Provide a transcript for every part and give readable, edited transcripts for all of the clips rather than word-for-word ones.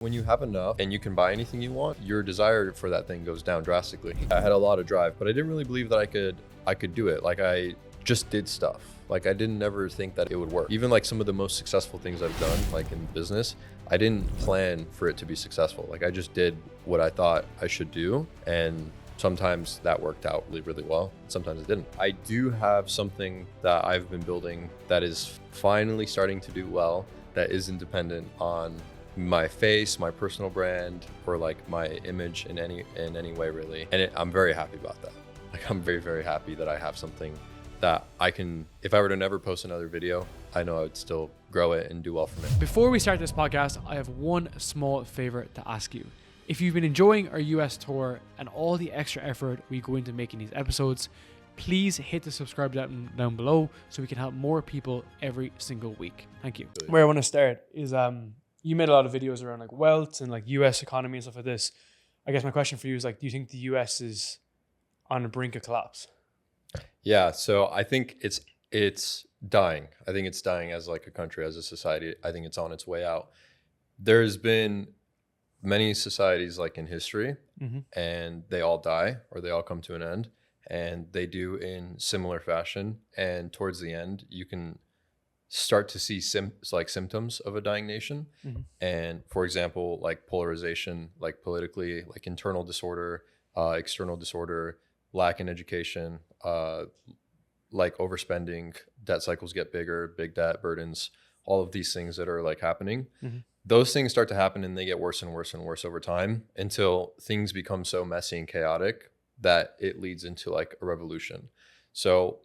When you have enough and you can buy anything you want, your desire for that thing goes down drastically. I had a lot of drive, but I didn't really believe that I could do it. Like, I just did stuff. Like, I didn't ever think that it would work. Even like some of the most successful things I've done, like in business, I didn't plan for it to be successful. Like, I just did what I thought I should do. And sometimes that worked out really, really well. Sometimes it didn't. I do have something that I've been building that is finally starting to do well, that isn't dependent on my face, my personal brand, or like my image in any way really. And I'm very happy about that. Like, I'm very, very happy that I have something that I can, if I were to never post another video, I know I would still grow it and do well from it. Before we start this podcast, I have one small favor to ask you. If you've been enjoying our US tour and all the extra effort we go into making these episodes, please hit the subscribe button down below so we can help more people every single week. Thank you. Where I want to start is, you made a lot of videos around like wealth and like US economy and stuff like this. I guess my question for you is like, do you think the US is on the brink of collapse? Yeah, so I think it's dying. I think it's dying as like a country, as a society. I think it's on its way out. There's been many societies like in history, and they all die or they all come to an end, and they do in similar fashion. And towards the end, you can start to see symptoms of a dying nation. And for example, like polarization, like politically, like internal disorder, external disorder, lack in education, like overspending, debt cycles get bigger, big debt burdens, all of these things that are like happening. Those things start to happen and they get worse and worse and worse over time until things become so messy and chaotic that it leads into like a revolution. So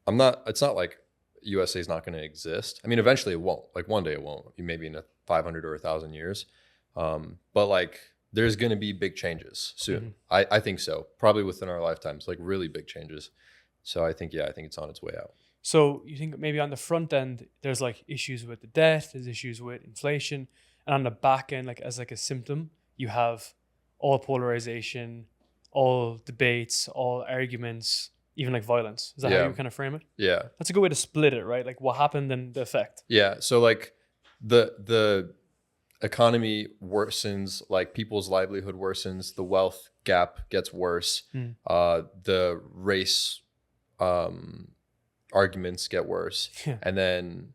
it's not like USA is not going to exist. I mean, eventually it won't. Like one day it won't. Maybe in 500 or 1,000 years. But like there's going to be big changes soon. I think so. Probably within our lifetimes, like really big changes. So I think it's on its way out. So you think maybe on the front end, there's like issues with the debt, there's issues with inflation. And on the back end, like as like a symptom, you have all polarization, all debates, all arguments, even like violence. Is that how you kind of frame it? Yeah. That's a good way to split it, right? Like what happened and the effect. Yeah. So like the economy worsens, like people's livelihood worsens, the wealth gap gets worse, the race arguments get worse, and then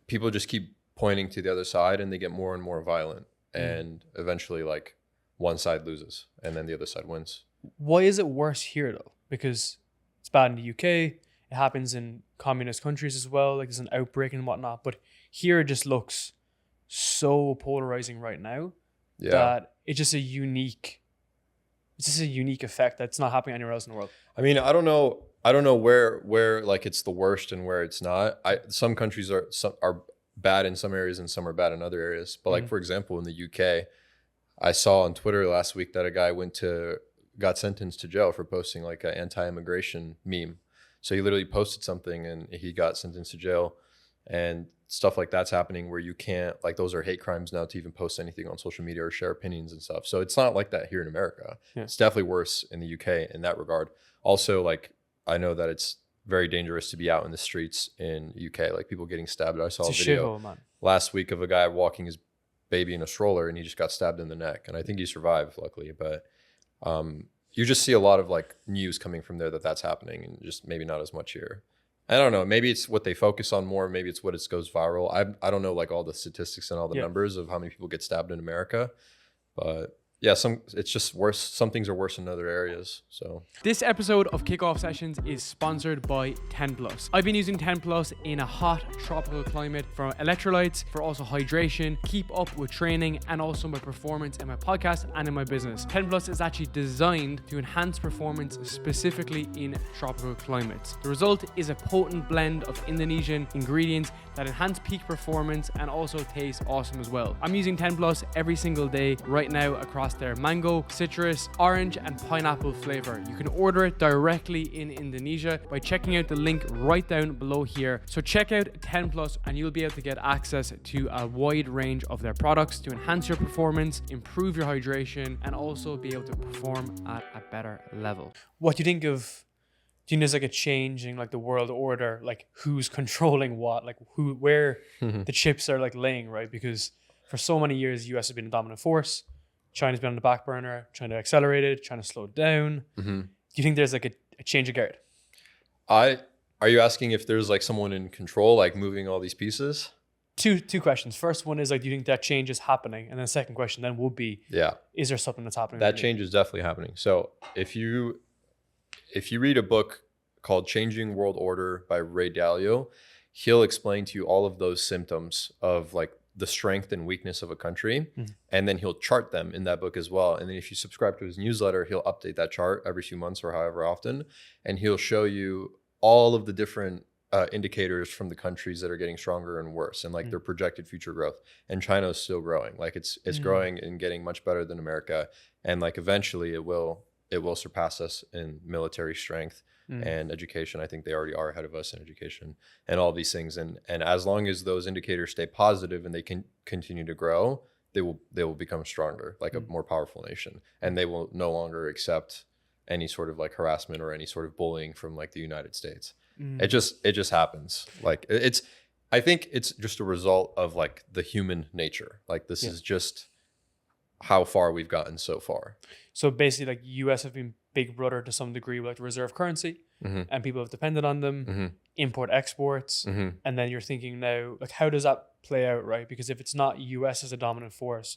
people just keep pointing to the other side and they get more and more violent, and eventually like one side loses and then the other side wins. Why is it worse here though? Because it's bad in the UK, it happens in communist countries as well, like there's an outbreak and whatnot, but here it just looks so polarizing right now that it's just a unique effect that's not happening anywhere else in the world. I mean, I don't know where like it's the worst and where it's not. Some countries are bad in some areas and some are bad in other areas. But like for example, in the UK, I saw on Twitter last week that a guy got sentenced to jail for posting like an anti-immigration meme. So he literally posted something and he got sentenced to jail, and stuff like that's happening where you can't, like those are hate crimes now to even post anything on social media or share opinions and stuff. So it's not like that here in America. It's definitely worse in the UK in that regard. Also, like I know that it's very dangerous to be out in the streets in UK, like people getting stabbed. I saw a video last week of a guy walking his baby in a stroller and he just got stabbed in the neck, and I think he survived luckily. But you just see a lot of like news coming from there that's happening, and just maybe not as much here. I don't know. Maybe it's what they focus on more. Maybe it's what it goes viral. I don't know like all the statistics and all the numbers of how many people get stabbed in America, but yeah, it's just worse. Some things are worse in other areas. So this episode of Kickoff Sessions is sponsored by 10 Plus. I've been using 10 Plus in a hot tropical climate for electrolytes, for also hydration, keep up with training, and also my performance in my podcast and in my business. 10 Plus is actually designed to enhance performance specifically in tropical climates. The result is a potent blend of Indonesian ingredients that enhance peak performance and also taste awesome as well. I'm using 10 Plus every single day right now across their mango, citrus, orange, and pineapple flavor. You can order it directly in Indonesia by checking out the link right down below here. So check out 10 Plus and you'll be able to get access to a wide range of their products to enhance your performance, improve your hydration, and also be able to perform at a better level. What do you think of? Do you think there's like a change in like the world order, like who's controlling what, like where the chips are like laying, right? Because for so many years, US has been a dominant force. China's been on the back burner, trying to accelerate it, trying to slow it down. Mm-hmm. Do you think there's like a change of guard? Are you asking if there's like someone in control, like moving all these pieces? Two questions. First one is like, do you think that change is happening? And then the second question then would be, is there something that's happening? That change is definitely happening. So if you read a book called Changing World Order by Ray Dalio, he'll explain to you all of those symptoms of like the strength and weakness of a country. And then he'll chart them in that book as well. And then if you subscribe to his newsletter, he'll update that chart every few months or however often. And he'll show you all of the different indicators from the countries that are getting stronger and worse, and like their projected future growth. And China is still growing. Like it's growing and getting much better than America. And like eventually it will surpass us in military strength and education. I think they already are ahead of us in education and all these things. And as long as those indicators stay positive and they can continue to grow, they will become stronger, like a more powerful nation. And they will no longer accept any sort of like harassment or any sort of bullying from like the United States. It just happens. Like I think it's just a result of like the human nature. Like this is just how far we've gotten so far. So basically like US have been big brother to some degree with like the reserve currency, and people have depended on them, import exports. And then you're thinking now, like, how does that play out, right? Because if it's not US as a dominant force,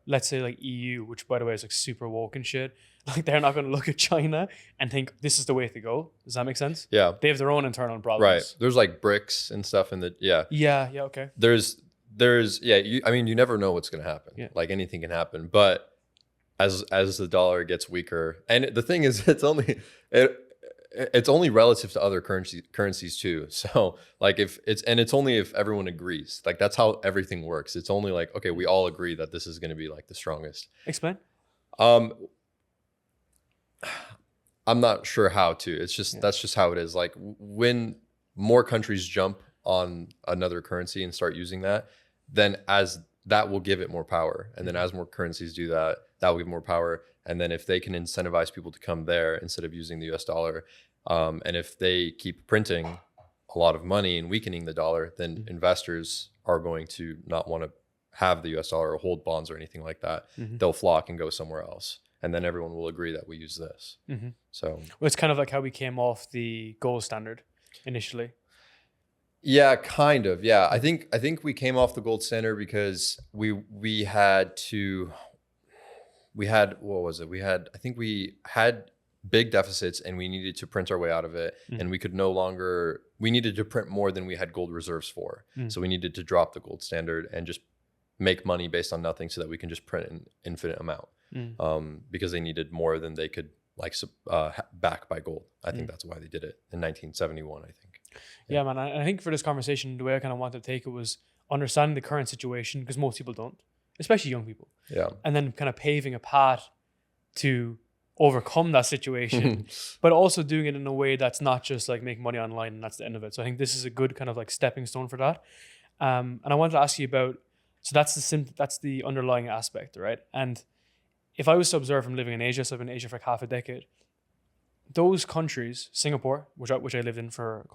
let's say like EU, which by the way is like super woke and shit, like they're not going to look at China and think this is the way to go. Does that make sense? Yeah. They have their own internal problems. Right. There's like BRICS and stuff in the, Yeah, okay. There's I mean, you never know what's going to happen. Yeah. Like anything can happen, but as the dollar gets weaker, and the thing is, it's only relative to other currencies too. So like it's only if everyone agrees. Like that's how everything works. It's only like, okay, we all agree that this is going to be like the strongest. Explain. I'm not sure how to. It's just that's just how it is. Like when more countries jump on another currency and start using that, then as that will give it more power. And then as more currencies do that, that will give more power. And then if they can incentivize people to come there instead of using the US dollar, and if they keep printing a lot of money and weakening the dollar, then investors are going to not want to have the US dollar or hold bonds or anything like that. They'll flock and go somewhere else. And then everyone will agree that we use this. So well, it's kind of like how we came off the gold standard initially. Yeah, kind of. Yeah, I think we came off the gold standard because we had what was it? I think we had big deficits and we needed to print our way out of it, and we needed to print more than we had gold reserves for. So we needed to drop the gold standard and just make money based on nothing so that we can just print an infinite amount. Because they needed more than they could back by gold. I think that's why they did it in 1971, I think. Yeah, man. I think for this conversation, the way I kind of wanted to take it was understanding the current situation, because most people don't, especially young people. Yeah. And then kind of paving a path to overcome that situation, but also doing it in a way that's not just like make money online and that's the end of it. So I think this is a good kind of like stepping stone for that. And I wanted to ask you about, so that's the underlying aspect, right? And if I was to observe from living in Asia, so I've been in Asia for like half a decade, those countries, Singapore, which I lived in for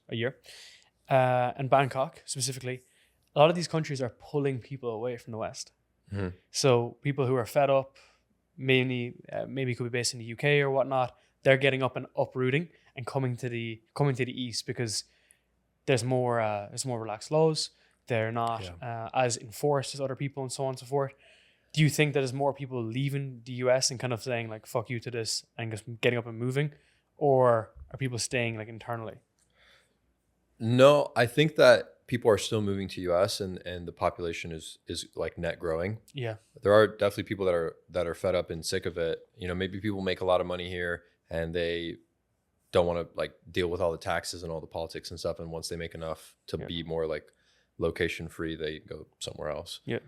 a year, and Bangkok specifically, a lot of these countries are pulling people away from the West. So people who are fed up, maybe could be based in the UK or whatnot, they're getting up and uprooting and coming to the East because there's more relaxed laws. They're not as enforced as other people and so on and so forth. Do you think that there's more people leaving the US and kind of saying like, fuck you to this and just getting up and moving? Or are people staying like internally? No, I think that people are still moving to US and the population is like net growing. Yeah. There are definitely people that are fed up and sick of it. You know, maybe people make a lot of money here and they don't want to like deal with all the taxes and all the politics and stuff. And once they make enough to be more like location free, they go somewhere else. Yeah.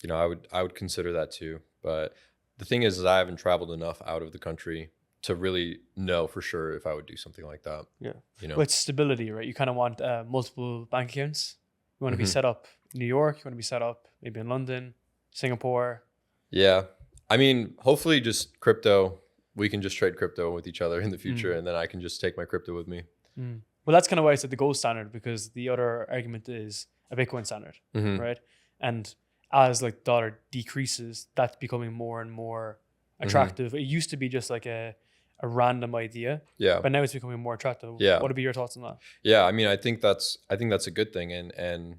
You know, I would consider that too. But the thing is I haven't traveled enough out of the country to really know for sure if I would do something like that. Yeah. You know, but it's stability, right? You kind of want multiple bank accounts. You want to be set up in New York. You want to be set up maybe in London, Singapore. Yeah. I mean, hopefully just crypto. We can just trade crypto with each other in the future, and then I can just take my crypto with me. Well, that's kind of why I said the gold standard, because the other argument is a Bitcoin standard, right? And as like the dollar decreases, that's becoming more and more attractive. It used to be just like a random idea, Yeah. but now it's becoming more attractive. Yeah. What would be your thoughts on that? Yeah. I mean, I think that's a good thing. And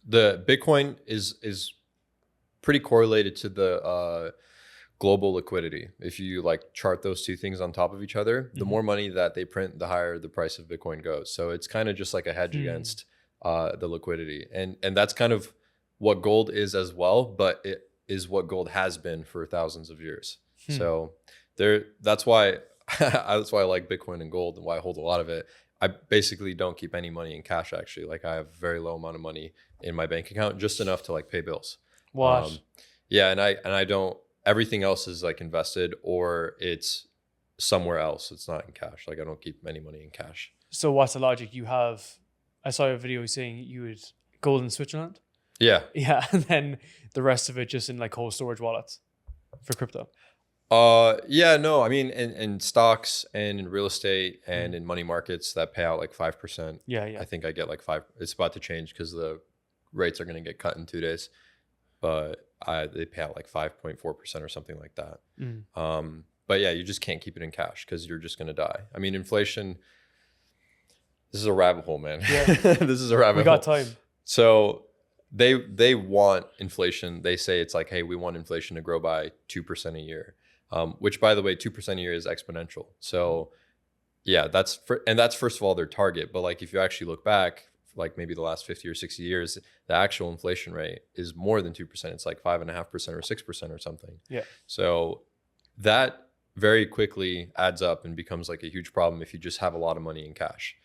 the Bitcoin is pretty correlated to the global liquidity. If you like chart those two things on top of each other, the more money that they print, the higher the price of Bitcoin goes. So it's kind of just like a hedge against the liquidity. And that's kind of what gold is as well, but it is what gold has been for thousands of years. So that's why I like Bitcoin and gold, and why I hold a lot of it. I basically don't keep any money in cash, actually. Like, I have a very low amount of money in my bank account, just enough to like pay bills. What? Yeah, and I don't. Everything else is like invested, or it's somewhere else. It's not in cash. Like, I don't keep any money in cash. So what's the logic? You have, I saw a video saying you would gold in Switzerland. Yeah. Yeah, and then the rest of it just in like cold storage wallets for crypto. Yeah, no, I mean, in stocks and in real estate and in money markets that pay out like 5%. Yeah, yeah. I think I get like 5. It's about to change because the rates are going to get cut in 2 days, but they pay out like 5.4% or something like that. But yeah, you just can't keep it in cash because you're just going to die. I mean, inflation, this is a rabbit hole, man. Yeah. This is a rabbit hole. We got time. So they want inflation. They say it's like, hey, we want inflation to grow by 2% a year. Which, by the way, 2% a year is exponential. So yeah, that's first of all their target. But like, if you actually look back, like maybe the last 50 or 60 years, the actual inflation rate is more than 2%. It's like 5.5% or 6% or something. Yeah. So that very quickly adds up and becomes like a huge problem if you just have a lot of money in cash.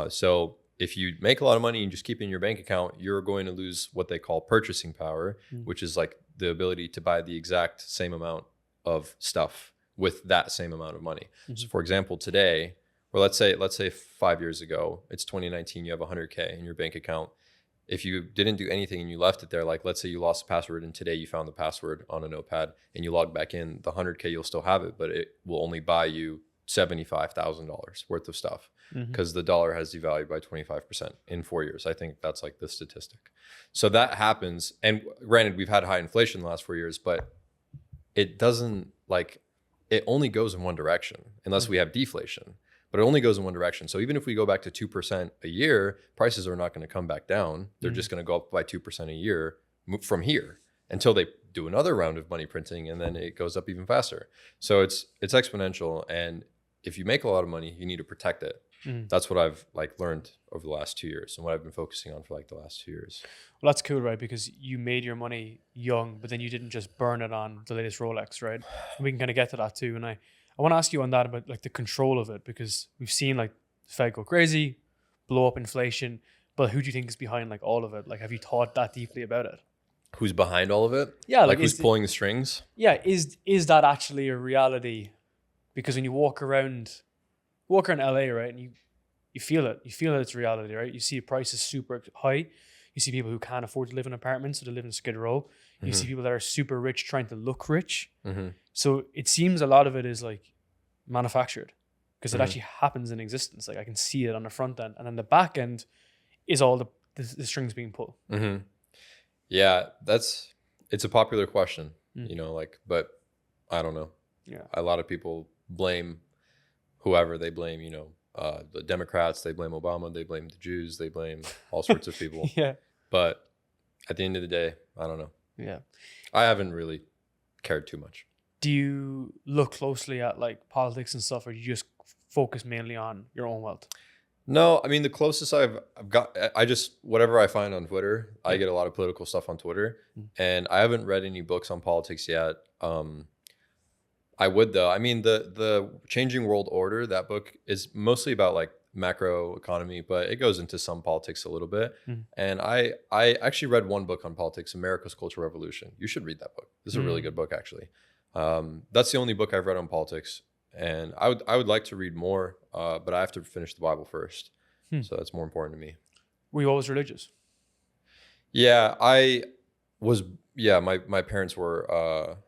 So if you make a lot of money and just keep it in your bank account, you're going to lose what they call purchasing power, which is like the ability to buy the exact same amount of stuff with that same amount of money. So for example, today, or let's say 5 years ago, it's 2019, you have 100K in your bank account. If you didn't do anything and you left it there, like let's say you lost the password and today you found the password on a notepad and you log back in, the 100K, you'll still have it, but it will only buy you $75,000 worth of stuff because the dollar has devalued by 25% in 4 years. I think that's like the statistic. So that happens. And granted, we've had high inflation in the last 4 years, but it doesn't, like, it only goes in one direction unless we have deflation, but it only goes in one direction. So even if we go back to 2% a year, prices are not going to come back down. They're just going to go up by 2% a year from here until they do another round of money printing, and then it goes up even faster. So it's exponential. And if you make a lot of money, you need to protect it. That's what I've like learned over the last 2 years and what I've been focusing on for like the last 2 years. Well, that's cool, right? Because you made your money young, but then you didn't just burn it on the latest Rolex, right? And we can kind of get to that too. And I want to ask you on that about like the control of it, because we've seen like the Fed go crazy, blow up inflation, but who do you think is behind like all of it? Like, have you thought that deeply about it? Who's behind all of it? Yeah. Like who's pulling the strings? Yeah. Is that actually a reality? Because when you walk around LA, right, and you feel it. You feel that it's reality, right? You see prices super high. You see people who can't afford to live in apartments, so they live in Skid Row. You see people that are super rich trying to look rich. So it seems a lot of it is like manufactured because it actually happens in existence. Like I can see it on the front end, and then the back end is all the strings being pulled. Yeah, it's a popular question, you know, like, but I don't know. Yeah, a lot of people blame whoever they blame, you know, the Democrats, they blame Obama, they blame the Jews, they blame all sorts of people. Yeah. But at the end of the day, I don't know. Yeah. I haven't really cared too much. Do you look closely at like politics and stuff, or do you just focus mainly on your own wealth? No, I mean, the closest I've got, I just, whatever I find on Twitter, I get a lot of political stuff on Twitter, and I haven't read any books on politics yet. I would though. I mean, the Changing World Order, that book is mostly about like macro economy, but it goes into some politics a little bit. And I actually read one book on politics, America's Cultural Revolution. You should read that book. This is a really good book, actually. That's the only book I've read on politics, and I would like to read more, but I have to finish the Bible first. So that's more important to me. Were you always religious? Yeah, my parents were.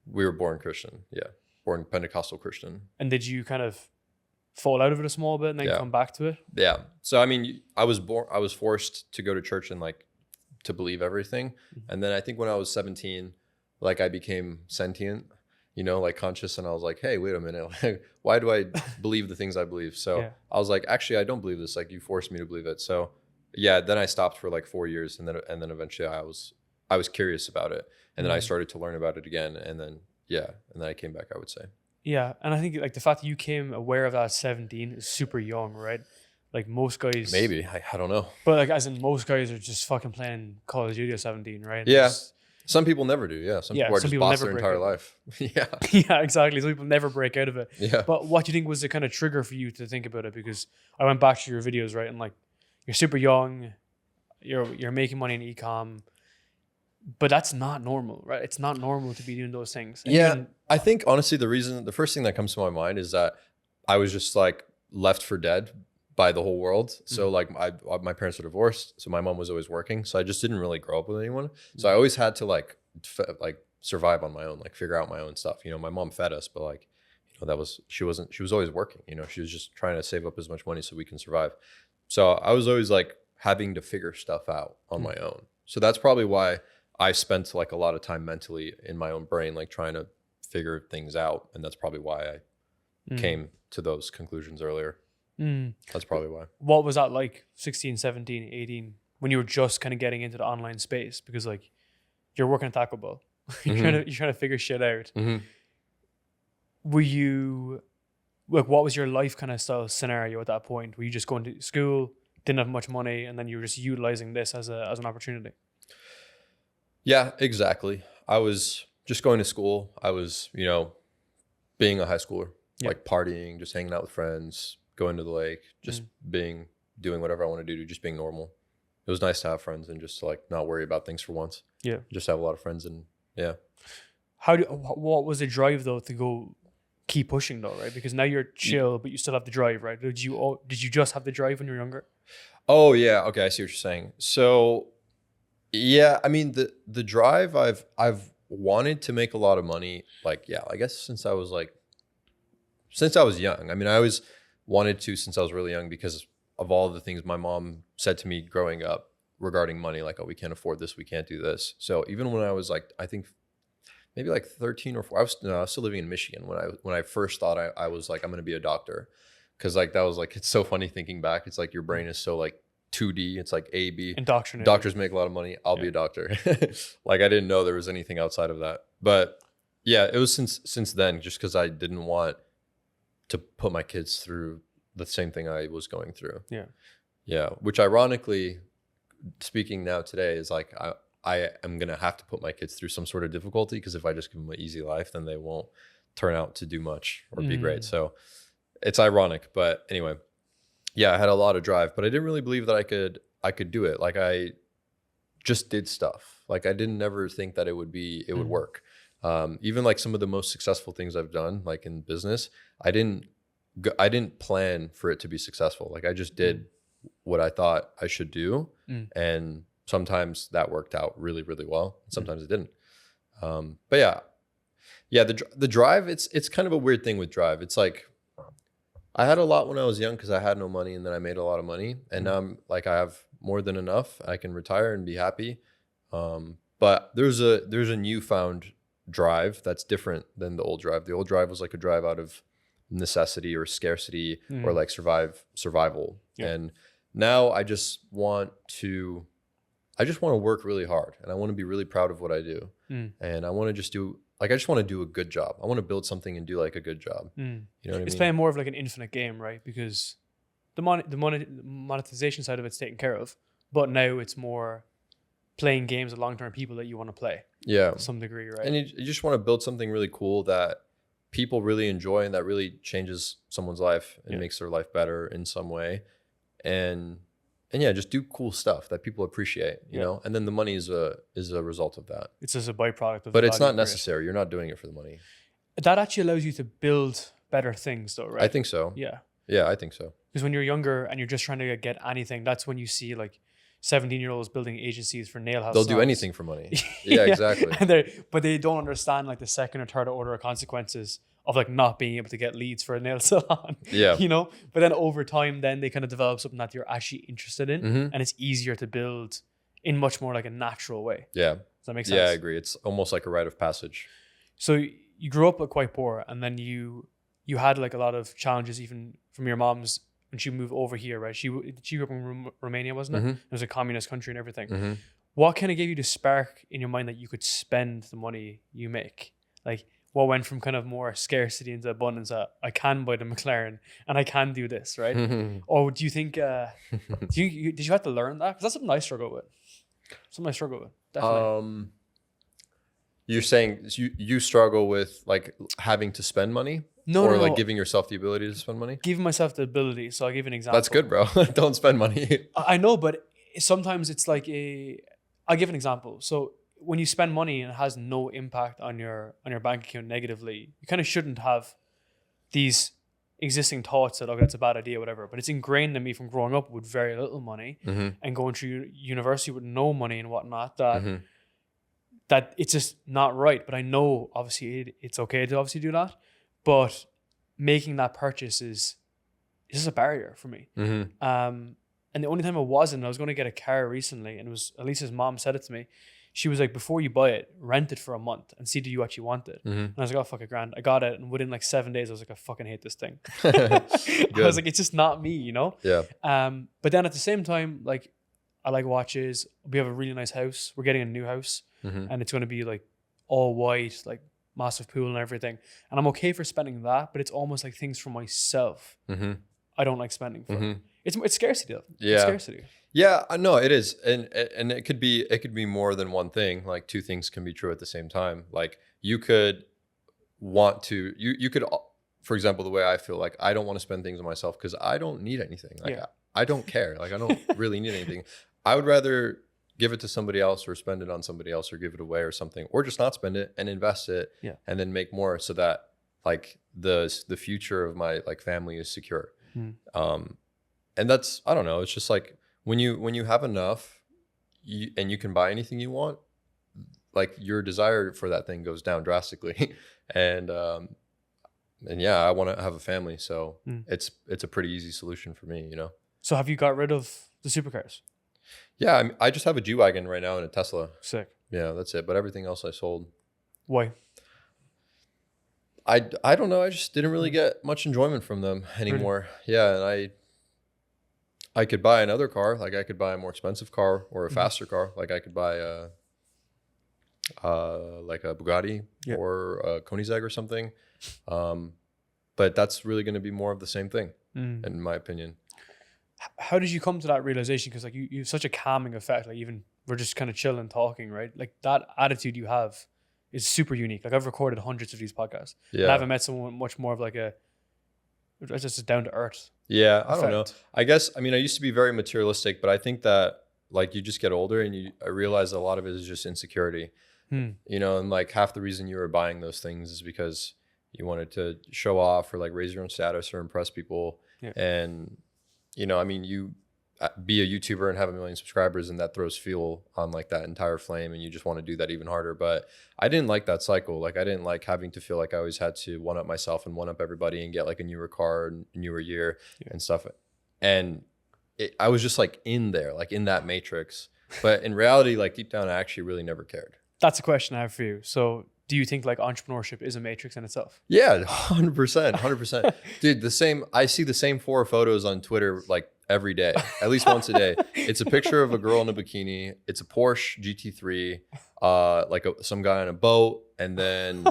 We were born Christian. Yeah. Born Pentecostal Christian. And did you kind of fall out of it a small bit and then come back to it? Yeah. So, I mean, I was forced to go to church in like to believe everything. And then I think when I was 17, like I became sentient, you know, like conscious, and I was like, hey, wait a minute, like, why do I believe the things I believe? So I was like, actually, I don't believe this. Like, you forced me to believe it. So yeah, then I stopped for like 4 years, and then eventually I was curious about it, and then I started to learn about it again, and then I came back, I would say. Yeah, and I think like the fact that you came aware of that at 17 is super young, right? Like most guys, Maybe I don't know, but like as in most guys are just fucking playing Call of Duty at 17, right? Yeah. Some people never do. Yeah. Some people are just boss their entire life. Yeah. Yeah, exactly. Some people never break out of it. Yeah. But what do you think was the kind of trigger for you to think about it? Because I went back to your videos, right? And like, you're super young, you're making money in e-com, but that's not normal, right? It's not normal to be doing those things. And yeah. I think honestly, the first thing that comes to my mind is that I was just like left for dead by the whole world. So like my parents were divorced, so my mom was always working, so I just didn't really grow up with anyone. So I always had to like survive on my own, like figure out my own stuff. You know, my mom fed us, but like, you know, she was always working. You know, she was just trying to save up as much money so we can survive. So I was always like having to figure stuff out on my own. So that's probably why I spent like a lot of time mentally in my own brain, like trying to figure things out, and that's probably why I came to those conclusions earlier. That's probably why. What was that like 16, 17, 18 when you were just kind of getting into the online space? Because like you're working at Taco Bell, you're trying to figure shit out. Were you like, what was your life kind of style scenario at that point? Were you just going to school, didn't have much money, and then you were just utilizing this as an opportunity? Yeah, exactly. I was just going to school. I was, you know, being a high schooler, like partying, just hanging out with friends, going to the lake, just doing whatever I want to do, just being normal. It was nice to have friends and just to like not worry about things for once. Yeah. Just have a lot of friends, and yeah. What was the drive though to go keep pushing though, right? Because now you're chill, but you still have the drive, right? Did you just have the drive when you were younger? Oh yeah. Okay. I see what you're saying. So yeah, I mean the drive, I've wanted to make a lot of money. Like, yeah, I guess since I was young. I mean, I always wanted to since I was really young because of all the things my mom said to me growing up regarding money, like, oh, we can't afford this, we can't do this. So even when I was like, I think maybe like 13 or 14, I was still living in Michigan when I first thought I was like, I'm going to be a doctor. Cause like, that was like, it's so funny thinking back. It's like your brain is so like 2D. It's like A, B. Indoctrinated. Doctors make a lot of money. I'll be a doctor. Like, I didn't know there was anything outside of that. But yeah, it was since then, just cause I didn't want to put my kids through the same thing I was going through. Yeah. Yeah. Which ironically, speaking now today, is like, I am going to have to put my kids through some sort of difficulty, because if I just give them an easy life, then they won't turn out to do much or be great. So it's ironic, but anyway, yeah, I had a lot of drive, but I didn't really believe that I could do it. Like, I just did stuff. Like, I didn't ever think that it would work. Even like some of the most successful things I've done, like in business, I didn't plan for it to be successful. Like, I just did what I thought I should do. And sometimes that worked out really, really well. Sometimes it didn't. But yeah, the drive, it's kind of a weird thing with drive. It's like, I had a lot when I was young because I had no money, and then I made a lot of money, and now I'm like, I have more than enough. I can retire and be happy. But there's a newfound drive that's different than the old drive. The old drive was like a drive out of necessity or scarcity or like survival. And now I just want to work really hard, and I want to be really proud of what I do. And I want to just I just want to do a good job. I want to build something and do like a good job. You know what I mean? It's playing more of like an infinite game, right? Because the monetization side of it's taken care of, but now it's more playing games with long-term people that you want to play. Yeah. To some degree, right? And you just want to build something really cool that people really enjoy and that really changes someone's life and makes their life better in some way. And yeah, just do cool stuff that people appreciate, you know? And then the money is a result of that. It's just a byproduct of But it's not necessary. You're not doing it for the money. That actually allows you to build better things though, right? I think so. Yeah. Yeah, I think so. Because when you're younger and you're just trying to get anything, that's when you see like 17-year-olds building agencies for nail house. They'll do anything for money. Yeah, exactly. But they don't understand like the second or third order consequences of like not being able to get leads for a nail salon. Yeah. You know? But then over time, then they kind of develop something that you're actually interested in. And it's easier to build in much more like a natural way. Yeah. Does that make sense? Yeah, I agree. It's almost like a rite of passage. So you grew up quite poor, and then you had like a lot of challenges even from your mom's when she moved over here, right? She grew up in Romania, wasn't it? Mhm. It was a communist country and everything. Mhm. What kind of gave you the spark in your mind that you could spend the money you make? Like, what went from kind of more scarcity into abundance that I can buy the McLaren and I can do this, right? Or do you think, did you have to learn that? Because that's something I struggle with. Definitely. You're saying you struggle with like having to spend money? No. Like giving yourself the ability to spend money? Giving myself the ability. So I'll give you an example. That's good, bro. Don't spend money. I know, but sometimes it's like I'll give an example. So when you spend money and it has no impact on your bank account negatively, you kind of shouldn't have these existing thoughts that, okay, it's a bad idea, whatever. But it's ingrained in me from growing up with very little money and going through university with no money and whatnot that it's just not right. But I know obviously it's okay to obviously do that. But making that purchase is just a barrier for me. And the only time I was going to get a car recently, and it was Elisa's mom said it to me. She was like, before you buy it, rent it for a month and see do you actually want it. And I was like, oh, fuck $1,000. I got it, and within like 7 days, I was like, I fucking hate this thing. I was like, it's just not me, you know? Yeah. But then at the same time, like, I like watches. We have a really nice house. We're getting a new house, and it's going to be like all white, like massive pool and everything. And I'm okay for spending that, but it's almost like things for myself. I don't like spending for. It's scarcity though. Yeah. It's scarcity. Yeah, I know it is. And it could be more than one thing. Like two things can be true at the same time. Like you could want to, you could, for example, the way I feel like I don't want to spend things on myself because I don't need anything. Like I don't care. Like I don't really need anything. I would rather give it to somebody else or spend it on somebody else or give it away or something, or just not spend it and invest it and then make more so that like the future of my like family is secure. And that's, I don't know. It's just like when you have enough and you can buy anything you want, like your desire for that thing goes down drastically. and yeah, I want to have a family. So it's a pretty easy solution for me, you know? So have you got rid of the supercars? Yeah, I just have a G-Wagon right now and a Tesla. Sick. Yeah, that's it. But everything else I sold. Why? I don't know. I just didn't really get much enjoyment from them anymore. Really? Yeah, and I could buy another car. Like I could buy a more expensive car or a faster car. Like I could buy like a Bugatti or a Koenigsegg or something. But that's really going to be more of the same thing, in my opinion. How did you come to that realization? Because like you have such a calming effect. Like even we're just kind of chilling, talking, right? Like that attitude you have is super unique. Like I've recorded hundreds of these podcasts. Yeah. And I haven't met someone much more of like just a down to earth. Yeah, effect. I don't know. I guess, I mean, I used to be very materialistic, but I think that like you just get older and I realize a lot of it is just insecurity, you know, and like half the reason you were buying those things is because you wanted to show off or like raise your own status or impress people. Yeah. And, you know, I mean, you be a YouTuber and have 1 million subscribers and that throws fuel on like that entire flame and you just want to do that even harder. But I didn't like that cycle. Like I didn't like having to feel like I always had to one up myself and one up everybody and get like a newer car and newer year and stuff. And I was just like in there, like in that matrix. But in reality, like deep down, I actually really never cared. That's a question I have for you. So do you think like entrepreneurship is a matrix in itself? Yeah, 100%. Dude, I see the same 4 photos on Twitter like every day, at least once a day. It's a picture of a girl in a bikini. It's a Porsche GT3, like some guy on a boat, and then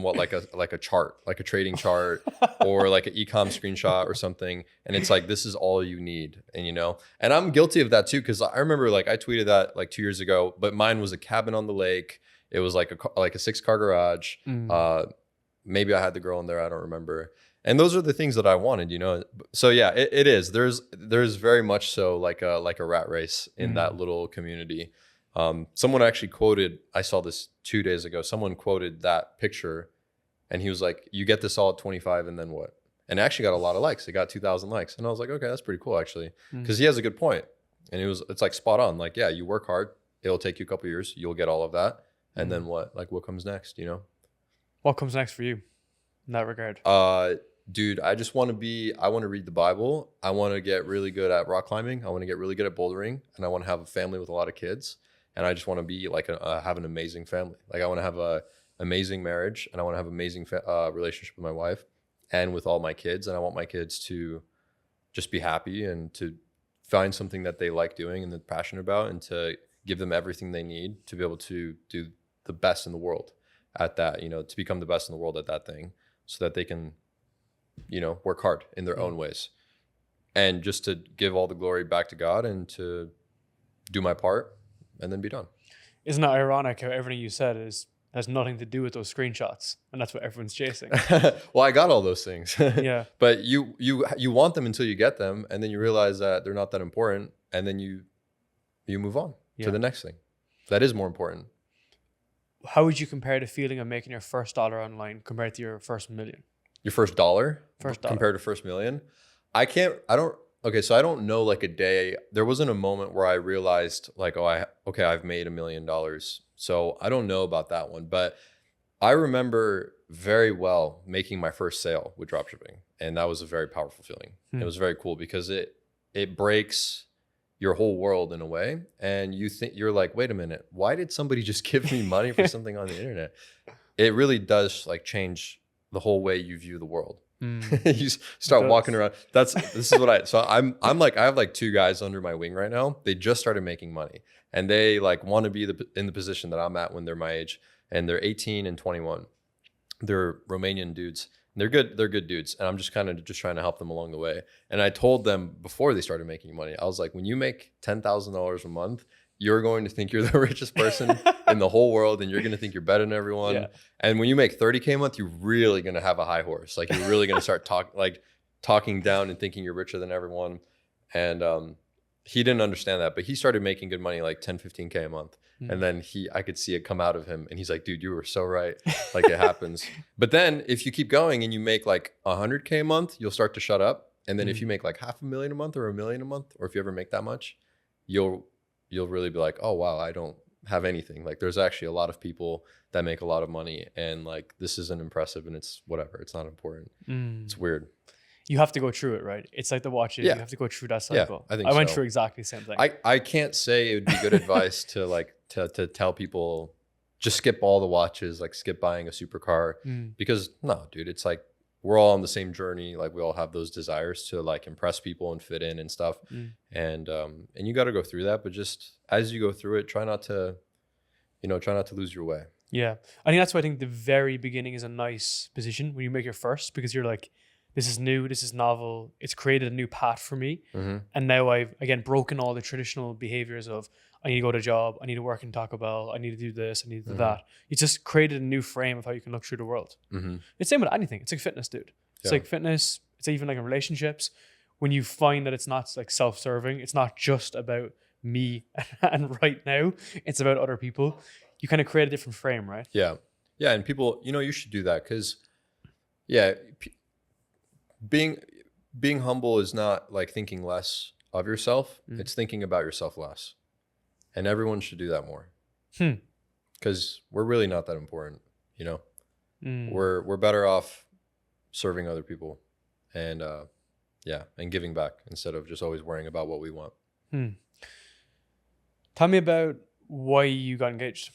what, like a chart, like a trading chart, or like an ecom screenshot or something. And it's like, this is all you need. And you know, and I'm guilty of that too, because I remember like I tweeted that like 2 years ago, but mine was a cabin on the lake. It was like a 6-car garage. Maybe I had the girl in there. I don't remember. And those are the things that I wanted, you know? So yeah, it is. There's very much so like a rat race in that little community. Someone actually quoted, I saw this 2 days ago. Someone quoted that picture and he was like, you get this all at 25 and then what? And it actually got a lot of likes. It got 2,000 likes. And I was like, okay, that's pretty cool actually. Cause he has a good point. And it's like spot on. Like, yeah, you work hard. It'll take you a couple of years. You'll get all of that. And then what? Like what comes next, you know? What comes next for you in that regard? dude, I want to read the Bible. I want to get really good at rock climbing. I want to get really good at bouldering, and I want to have a family with a lot of kids. And I just want to be like, have an amazing family. Like I want to have a amazing marriage, and I want to have an amazing relationship with my wife and with all my kids. And I want my kids to just be happy and to find something that they like doing and they're passionate about, and to give them everything they need to be able to do the best in the world at that, to become the best in the world at that thing, so that they can, work hard in their own ways, and just to give all the glory back to God and to do my part and then be done. Isn't it ironic how everything you said has nothing to do with those screenshots, and that's what everyone's chasing? Well, I got all those things. Yeah. But you want them until you get them, and then you realize that they're not that important, and then you move on to the next thing that is more important. How would you compare the feeling of making your first dollar online compared to your first million? Your first dollar? First dollar. Compared to first million? So I don't know like a day. There wasn't a moment where I realized like, I've made $1 million. So I don't know about that one, but I remember very well making my first sale with dropshipping. And that was a very powerful feeling. It was very cool because it breaks your whole world in a way. And you're like, wait a minute, why did somebody just give me money for something on the internet? It really does like change the whole way you view the world. You start walking around. I'm like, I have like 2 guys under my wing right now. They just started making money, and they like want to be in the position that I'm at when they're my age, and they're 18 and 21. They're Romanian dudes. They're good dudes. And I'm just kind of just trying to help them along the way. And I told them before they started making money, I was like, when you make $10,000 a month, you're going to think you're the richest person in the whole world, and you're going to think you're better than everyone. Yeah. And when you make $30K a month, you're really going to have a high horse. Like you're really going to start talking down and thinking you're richer than everyone. And he didn't understand that, but he started making good money, like 10, 15K a month. And then I could see it come out of him, and he's like, dude, you were so right. Like it happens. But then if you keep going and you make like 100K a month, you'll start to shut up. And then if you make like $500,000 a month or $1 million a month, or if you ever make that much, you'll really be like, oh, wow, I don't have anything. Like there's actually a lot of people that make a lot of money, and like, this isn't impressive, and it's whatever. It's not important. It's weird. You have to go through it, right? It's like the watches. Yeah. You have to go through that cycle. Yeah, I went through exactly the same thing. I can't say it would be good advice to like, to tell people just skip all the watches, like skip buying a supercar, because no, dude, it's like, we're all on the same journey. Like we all have those desires to like impress people and fit in and stuff. And you got to go through that, but just as you go through it, try not to lose your way. Yeah. I think that's why I think the very beginning is a nice position when you make your first, because you're like, this is new, this is novel. It's created a new path for me. And now I've, again, broken all the traditional behaviors of, I need to go to a job, I need to work in Taco Bell, I need to do this, I need to do that. You just created a new frame of how you can look through the world. It's the same with anything. It's like fitness, dude. It's like fitness. It's even like in relationships. When you find that it's not like self-serving, it's not just about me and right now, it's about other people. You kind of create a different frame, right? Yeah. Yeah. And people, you should do that because, being humble is not like thinking less of yourself. It's thinking about yourself less. And everyone should do that more. Because we're really not that important, We're better off serving other people and and giving back instead of just always worrying about what we want. Tell me about why you got engaged.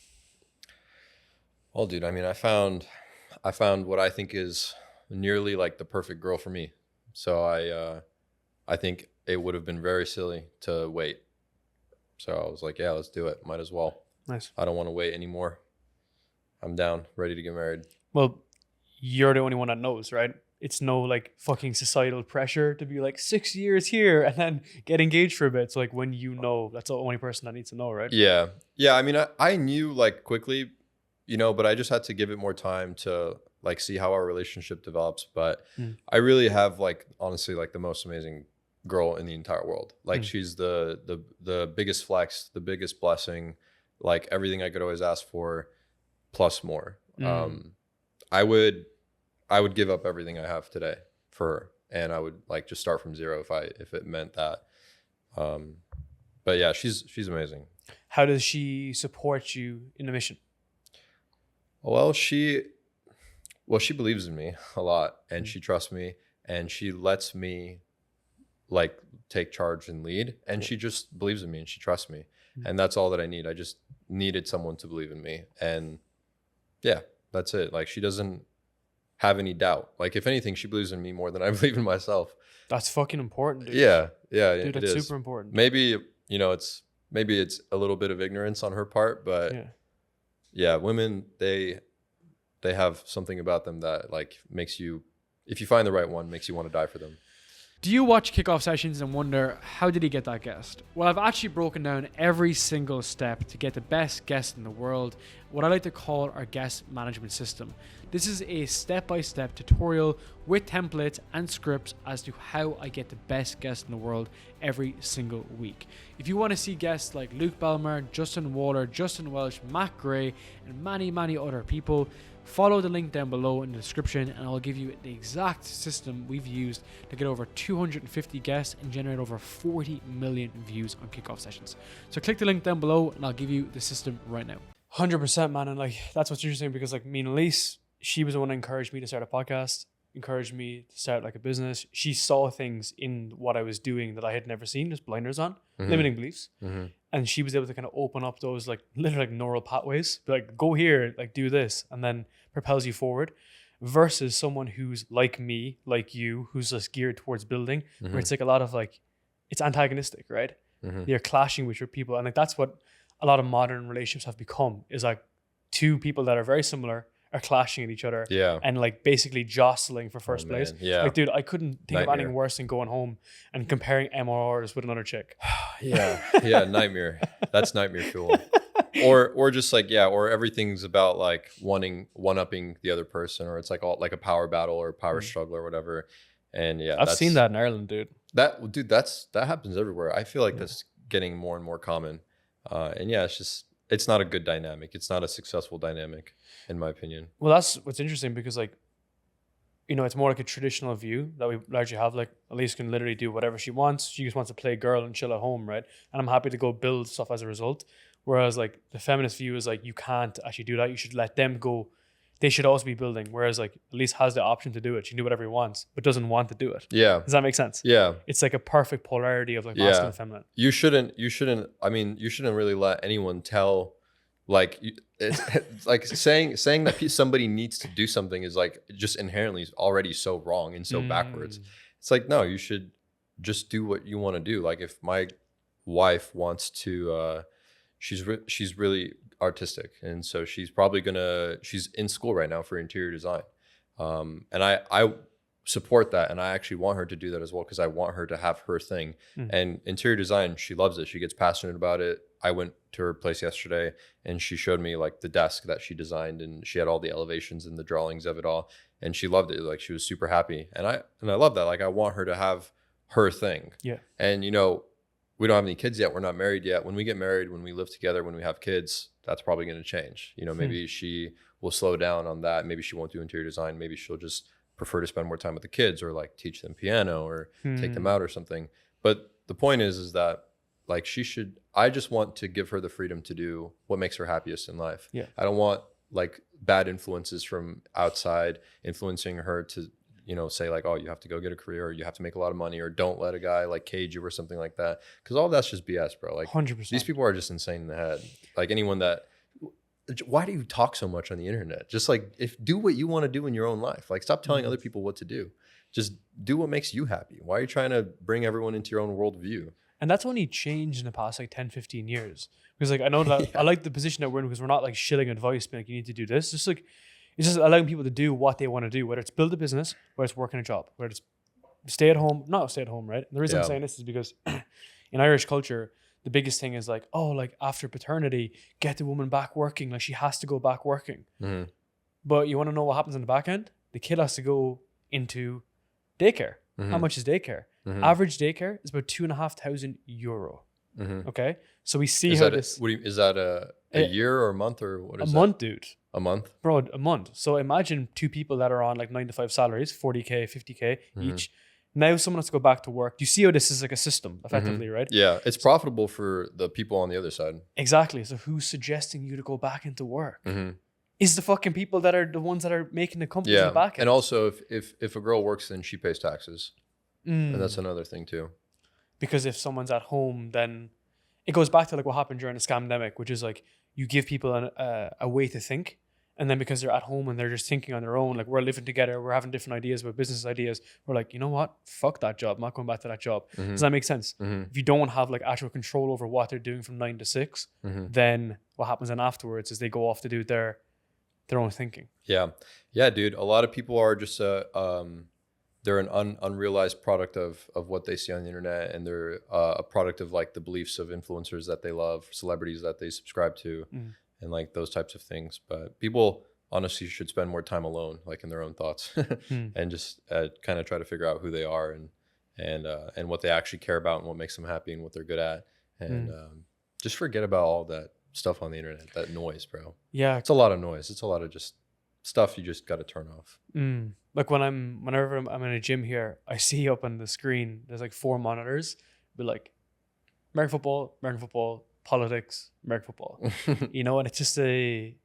Well, dude, I mean, I found what I think is nearly like the perfect girl for me. So I think it would have been very silly to wait. So I was like, yeah, let's do it. Might as well. Nice. I don't want to wait anymore. I'm down, ready to get married. Well, you're the only one that knows, right? It's no like fucking societal pressure to be like 6 years here and then get engaged for a bit. It's like when that's the only person that needs to know, right? Yeah. Yeah. I mean, I knew like quickly, but I just had to give it more time to like see how our relationship develops. But I really have like, honestly, like the most amazing girl in the entire world. Like she's the biggest flex, the biggest blessing, like everything I could always ask for plus more. I would give up everything I have today for her, and I would like just start from zero if it meant that. But yeah, she's amazing. How does she support you in the mission? Well, she believes in me a lot, and she trusts me, and she lets me like take charge and lead, and she just believes in me and she trusts me. And that's all that I need. I just needed someone to believe in me, and yeah, that's it. Like, she doesn't have any doubt. Like, if anything, she believes in me more than I believe in myself. That's fucking important, dude. Yeah, Dude, it that's is super important. maybe, you know, it's a little bit of ignorance on her part, but yeah, women, they have something about them that like makes you, if you find the right one, makes you want to die for them. Do you watch Kickoff Sessions and wonder, how did he get that guest? Well, I've actually broken down every single step to get the best guest in the world, what I like to call our guest management system. This is a step-by-step tutorial with templates and scripts as to how I get the best guest in the world every single week. If you want to see guests like Luke Belmar, Justin Waller, Justin Welsh, Matt Gray, and many, many other people, follow the link down below in the description and I'll give you the exact system we've used to get over 250 guests and generate over 40 million views on Kickoff Sessions. So click the link down below and I'll give you the system right now. 100%, man. And like, that's what's interesting, because like me and Elise, she was the one that encouraged me to start a podcast, encouraged me to start like a business. She saw things in what I was doing that I had never seen, just blinders on, limiting beliefs. And she was able to kind of open up those like literally like neural pathways, like go here, like do this, and then propels you forward, versus someone who's like me, like you, who's just geared towards building, where it's like a lot of like, it's antagonistic, right? You're clashing with your people. And like, that's what a lot of modern relationships have become, is like two people that are very similar are clashing at each other, and like basically jostling for first place. Like, dude, I couldn't think of anything worse than going home and comparing MRRs with another chick. Nightmare. That's nightmare fuel. Or just like, or everything's about like one-upping the other person, or it's like all like a power battle or power struggle or whatever. And I've seen that in Ireland, dude. That happens everywhere. I feel like that's getting more and more common. And it's not a good dynamic. It's not a successful dynamic, in my opinion. Well, that's what's interesting, because like, you know, it's more like a traditional view that we largely have. Like, Elise can literally do whatever she wants. She just wants to play girl and chill at home, right? And I'm happy to go build stuff as a result. Whereas like the feminist view is like, you can't actually do that. You should let them go. They should also be building. Whereas like Elise has the option to do it. She can do whatever he wants, but doesn't want to do it. Yeah. Does that make sense? Yeah. It's like a perfect polarity of like masculine and feminine. You shouldn't really let anyone tell, like, it's like saying that somebody needs to do something is like just inherently already so wrong and so backwards. It's like, no, you should just do what you want to do. Like, if my wife wants to, she's really artistic, and so she's in school right now for interior design, and I support that, and I actually want her to do that as well, because I want her to have her thing. And interior design, she loves it. She gets passionate about it. I went to her place yesterday and she showed me like the desk that she designed, and she had all the elevations and the drawings of it all, and she loved it. Like, she was super happy, and I love that. Like, I want her to have her thing. And you know, we don't have any kids yet. We're not married yet. When we get married, when we live together, when we have kids, that's probably going to change. You know, maybe she will slow down on that. Maybe she won't do interior design. Maybe she'll just prefer to spend more time with the kids, or like teach them piano, or take them out or something. But the point is that like, I just want to give her the freedom to do what makes her happiest in life. I don't want like bad influences from outside influencing her to, you know, say like, oh, you have to go get a career, or you have to make a lot of money, or don't let a guy like cage you or something like that. Because all that's just BS, bro. Like, 100%. These people are just insane in the head. Like, anyone that, why do you talk so much on the internet? Just like, do what you want to do in your own life. Like, stop telling other people what to do. Just do what makes you happy. Why are you trying to bring everyone into your own worldview? And that's only changed in the past like 10, 15 years. Because like, I know that I like the position that we're in, because we're not like shilling advice, being like, you need to do this. Just like, it's just allowing people to do what they want to do, whether it's build a business, whether it's working a job, whether it's stay at home, right? And the reason I'm saying this is because in Irish culture, the biggest thing is like, oh, like after paternity, get the woman back working. Like, she has to go back working. But you want to know what happens in the back end? The kid has to go into daycare. How much is daycare? Average daycare is about €2,500. Okay, so we see is that a year or a month, or what is a month, dude? A month, bro, a month. So imagine two people that are on like 9 to 5 salaries, 40K, 50K each. Now someone has to go back to work. You see how this is like a system, effectively, right? Yeah, it's profitable for the people on the other side. Exactly. So who's suggesting you to go back into work? is the fucking people that are the ones that are making the companies in the back end. And also if a girl works, then she pays taxes. And that's another thing too. Because if someone's at home, then it goes back to like what happened during the scamdemic, which is like you give people a way to think. And then because they're at home and they're just thinking on their own, like we're living together, we're having different ideas about business ideas. We're like, you know what? Fuck that job. I'm not going back to that job. Does that make sense? If you don't have like actual control over what they're doing from 9 to 6, then what happens then afterwards is they go off to do their own thinking. Yeah, dude. A lot of people are just they're an unrealized product of what they see on the internet, and they're a product of like the beliefs of influencers that they love, celebrities that they subscribe to. And like those types of things. But people honestly should spend more time alone, like in their own thoughts, and just kind of try to figure out who they are and what they actually care about and what makes them happy and what they're good at. And just forget about all that stuff on the internet, that noise, bro. Yeah. It's a lot of noise. It's a lot of just stuff you just got to turn off. Like whenever I'm in a gym here, I see up on the screen, there's like 4 monitors, but like American football, politics, American football, you know, and it's just a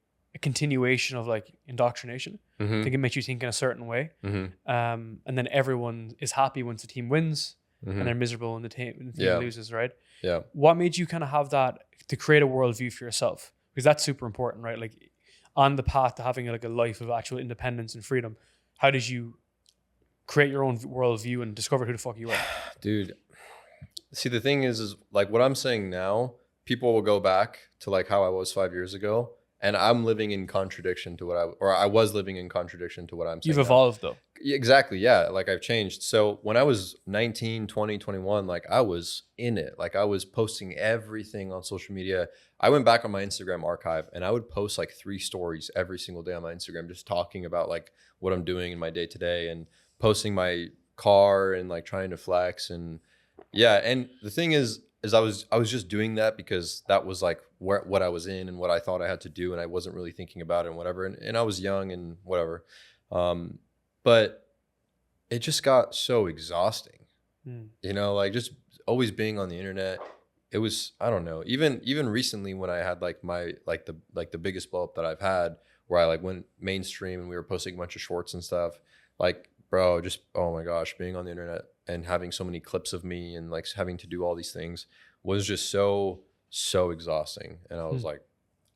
continuation of like indoctrination. I think it makes you think in a certain way. And then everyone is happy once the team wins and they're miserable when the team loses, right? Yeah. What made you kind of have that to create a worldview for yourself? Because that's super important, right? Like on the path to having like a life of actual independence and freedom, how did you create your own worldview and discover who the fuck you are? Dude, see, the thing is like what I'm saying now, people will go back to like how I was 5 years ago, and I'm living in contradiction to I was living in contradiction to what I'm saying. You've evolved though. Exactly. Yeah. Like I've changed. So when I was 19, 20, 21, like I was in it. Like I was posting everything on social media. I went back on my Instagram archive and I would post like 3 stories every single day on my Instagram, just talking about like what I'm doing in my day to day and posting my car and like trying to flex. And yeah. And the thing is I was just doing that because that was like what I was in and what I thought I had to do, and I wasn't really thinking about it and whatever. And I was young and whatever. But it just got so exhausting, you know, like just always being on the internet. It was, I don't know, even recently when I had like my the biggest blow up that I've had, where I like went mainstream and we were posting a bunch of shorts and stuff, like, bro, just, oh my gosh, being on the internet and having so many clips of me and like having to do all these things was just so exhausting. And I was like,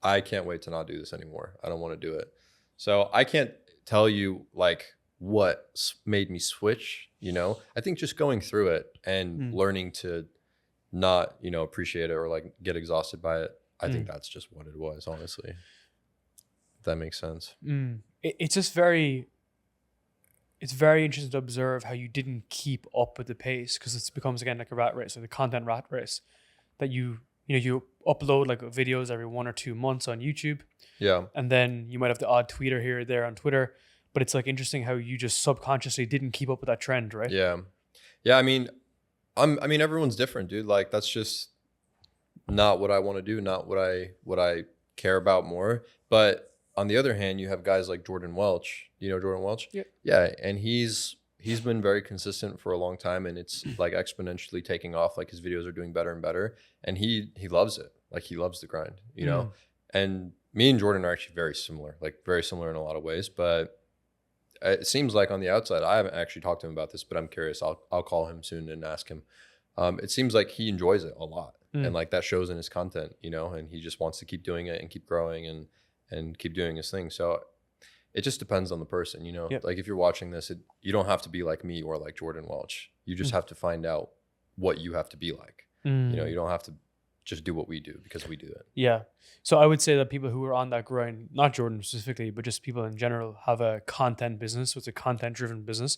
I can't wait to not do this anymore. I don't want to do it. So I can't tell you like what made me switch, you know. I think just going through it and learning to not, you know, appreciate it or like get exhausted by it. I think that's just what it was, honestly. If that makes sense. It's just very interesting to observe how you didn't keep up with the pace, because it becomes again like a rat race, or the content rat race, that you upload like videos every 1 or 2 months on YouTube. Yeah. And then you might have the odd tweeter here or there on Twitter, but it's like interesting how you just subconsciously didn't keep up with that trend, right? Yeah. Yeah. I mean, everyone's different, dude. Like that's just not what I want to do, not what I care about more. But on the other hand, you have guys like Jordan Welch. You know Jordan Welch? Yeah. Yeah, and he's been very consistent for a long time, and it's like exponentially taking off. Like his videos are doing better and better, and he loves it. Like he loves the grind, you know. And me and Jordan are actually very similar in a lot of ways. But it seems like on the outside, I haven't actually talked to him about this, but I'm curious. I'll call him soon and ask him. It seems like he enjoys it a lot, and like that shows in his content, you know. And he just wants to keep doing it and keep growing and keep doing his thing. So it just depends on the person, you know. Yep. Like if you're watching this, you don't have to be like me or like Jordan Welch. You just have to find out what you have to be like. You know, you don't have to just do what we do because we do it. Yeah. So I would say that people who are on that grind, not Jordan specifically, but just people in general, have a content business. So it's a content driven business.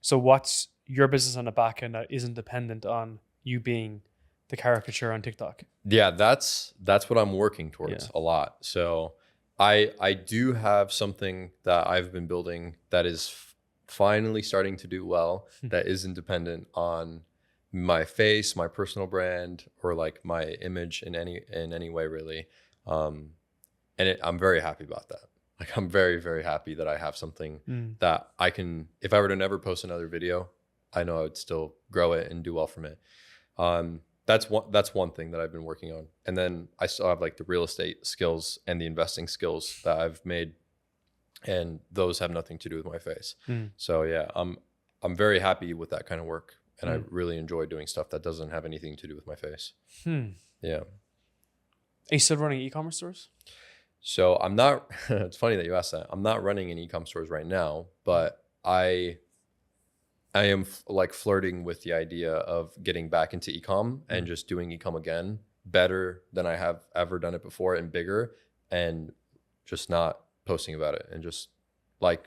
So what's your business on the back end that isn't dependent on you being the caricature on TikTok? Yeah, that's what I'm working towards a lot. So I do have something that I've been building that is finally starting to do well, that isn't dependent on my face, my personal brand, or like my image in any way really. I'm very happy about that. Like I'm very, very happy that I have something that I can, if I were to never post another video, I know I would still grow it and do well from it. that's one thing that I've been working on. And then I still have like the real estate skills and the investing skills that I've made, and those have nothing to do with my face. So yeah, I'm very happy with that kind of work, and I really enjoy doing stuff that doesn't have anything to do with my face. Yeah. Are you still running e-commerce stores? So I'm not, it's funny that you asked that. I'm not running any e-com stores right now, but I am like flirting with the idea of getting back into e-com and just doing e-com again, better than I have ever done it before and bigger, and just not posting about it and just like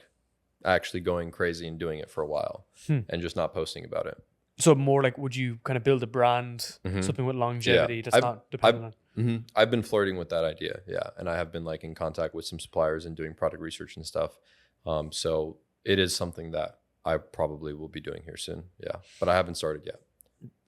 actually going crazy and doing it for a while and just not posting about it. So more like, would you kind of build a brand, something with longevity that's not dependent on? I've been flirting with that idea. Yeah. And I have been like in contact with some suppliers and doing product research and stuff. So it is something that I probably will be doing here soon. Yeah. But I haven't started yet.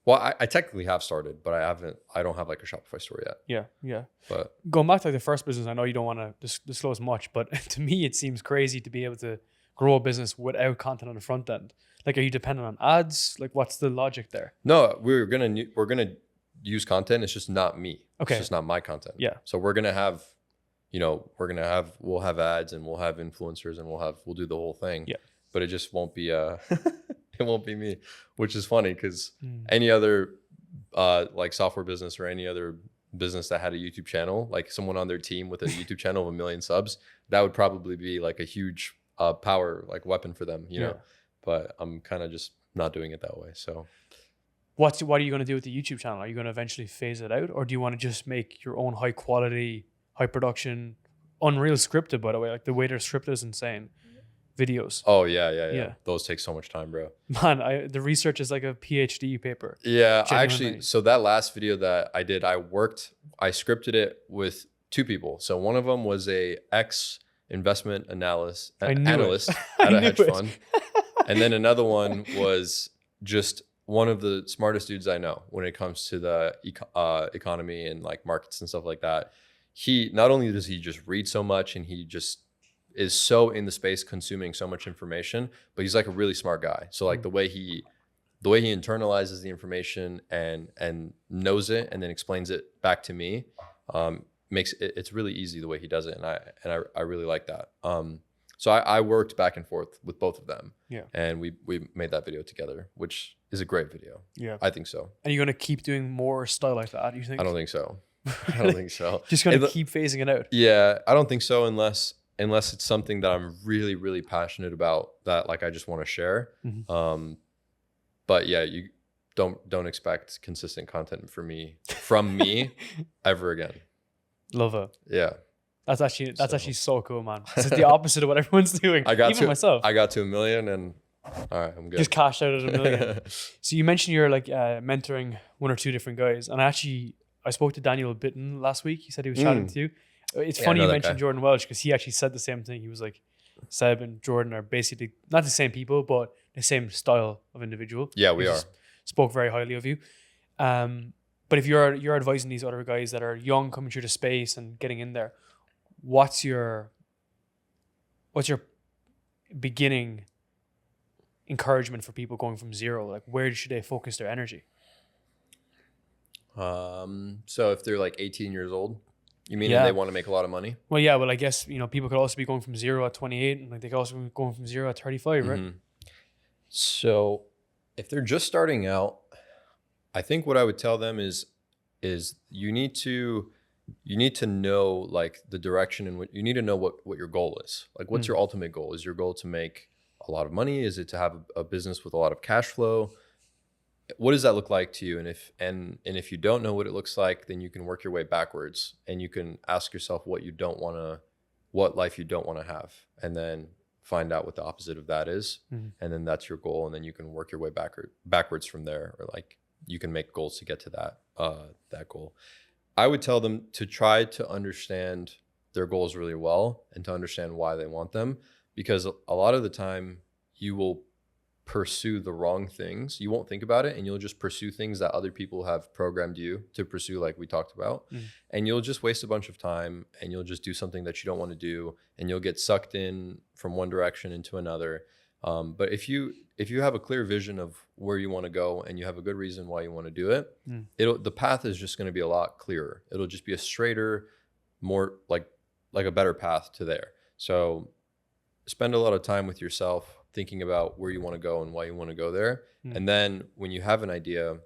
Well, I technically have started, but I don't have like a Shopify store yet. Yeah. But going back to like the first business, I know you don't want to disclose much, but to me, it seems crazy to be able to grow a business without content on the front end. Like, are you dependent on ads? Like, what's the logic there? No, we're gonna use content. It's just not me. Okay. It's just not my content. Yeah. So we're gonna have, we'll have ads and we'll have influencers and we'll do the whole thing. Yeah. But it just won't be it won't be me, which is funny because any other like software business or any other business that had a YouTube channel, like someone on their team with a YouTube channel of 1 million subs, that would probably be like a huge power like weapon for them, you know. But I'm kind of just not doing it that way. So what are you going to do with the YouTube channel? Are you going to eventually phase it out, or do you want to just make your own high quality, high production, Unreal scripted, by the way? Like, the way they're scripted is insane. Videos. Oh yeah. Those take so much time, bro. Man, the research is like a PhD paper. Yeah, so that last video that I did, I scripted it with 2 people. So one of them was a ex-investment analyst at a hedge fund. And then another one was just one of the smartest dudes I know when it comes to the economy and like markets and stuff like that. He, not only does he just read so much and he just is so in the space consuming so much information, but he's like a really smart guy. So like the way he internalizes the information and knows it and then explains it back to me, makes it's really easy the way he does it. And I really like that. So I worked back and forth with both of them. Yeah. And we made that video together, which is a great video. Yeah. I think so. And you're going to keep doing more style like that, you think? I don't think so. I don't think so. Just going to keep phasing it out? Yeah. I don't think so unless it's something that I'm really, really passionate about that like I just want to share. But yeah, you don't expect consistent content from me ever again. Love it. Yeah. That's actually so cool, man. This is the opposite of what everyone's doing. Even myself. I got to 1 million and all right, I'm good. Just cashed out at 1 million. So you mentioned you're like mentoring 1 or 2 different guys, and I spoke to Daniel Bitton last week. He said he was chatting to you. It's funny you mentioned Jordan Welch, because he actually said the same thing. He was like, Sebb and Jordan are basically not the same people, but the same style of individual. Yeah, we are. Spoke very highly of you. But if you're advising these other guys that are young, coming through the space and getting in there, what's your beginning encouragement for people going from zero? Like, where should they focus their energy? So if they're like 18 years old, you mean and they want to make a lot of money? Well, yeah. Well, I guess, people could also be going from zero at 28, and like they could also be going from zero at 35, right? So if they're just starting out, I think what I would tell them is you need to know like the direction and what you need to know what your goal is. Like, what's your ultimate goal? Is your goal to make a lot of money? Is it to have a business with a lot of cash flow? What does that look like to you? And if you don't know what it looks like, then you can work your way backwards and you can ask yourself what life you don't want to have, and then find out what the opposite of that is. And then that's your goal. And then you can work your way backwards from there, or like you can make goals to get to that goal. I would tell them to try to understand their goals really well and to understand why they want them, because a lot of the time you will pursue the wrong things. You won't think about it, and you'll just pursue things that other people have programmed you to pursue, like we talked about. And you'll just waste a bunch of time, and you'll just do something that you don't want to do, and you'll get sucked in from one direction into another. But if you have a clear vision of where you want to go and you have a good reason why you want to do it, the path is just going to be a lot clearer. It'll just be a straighter, more like a better path to there. So spend a lot of time with yourself thinking about where you want to go and why you want to go there. And then when you have an idea,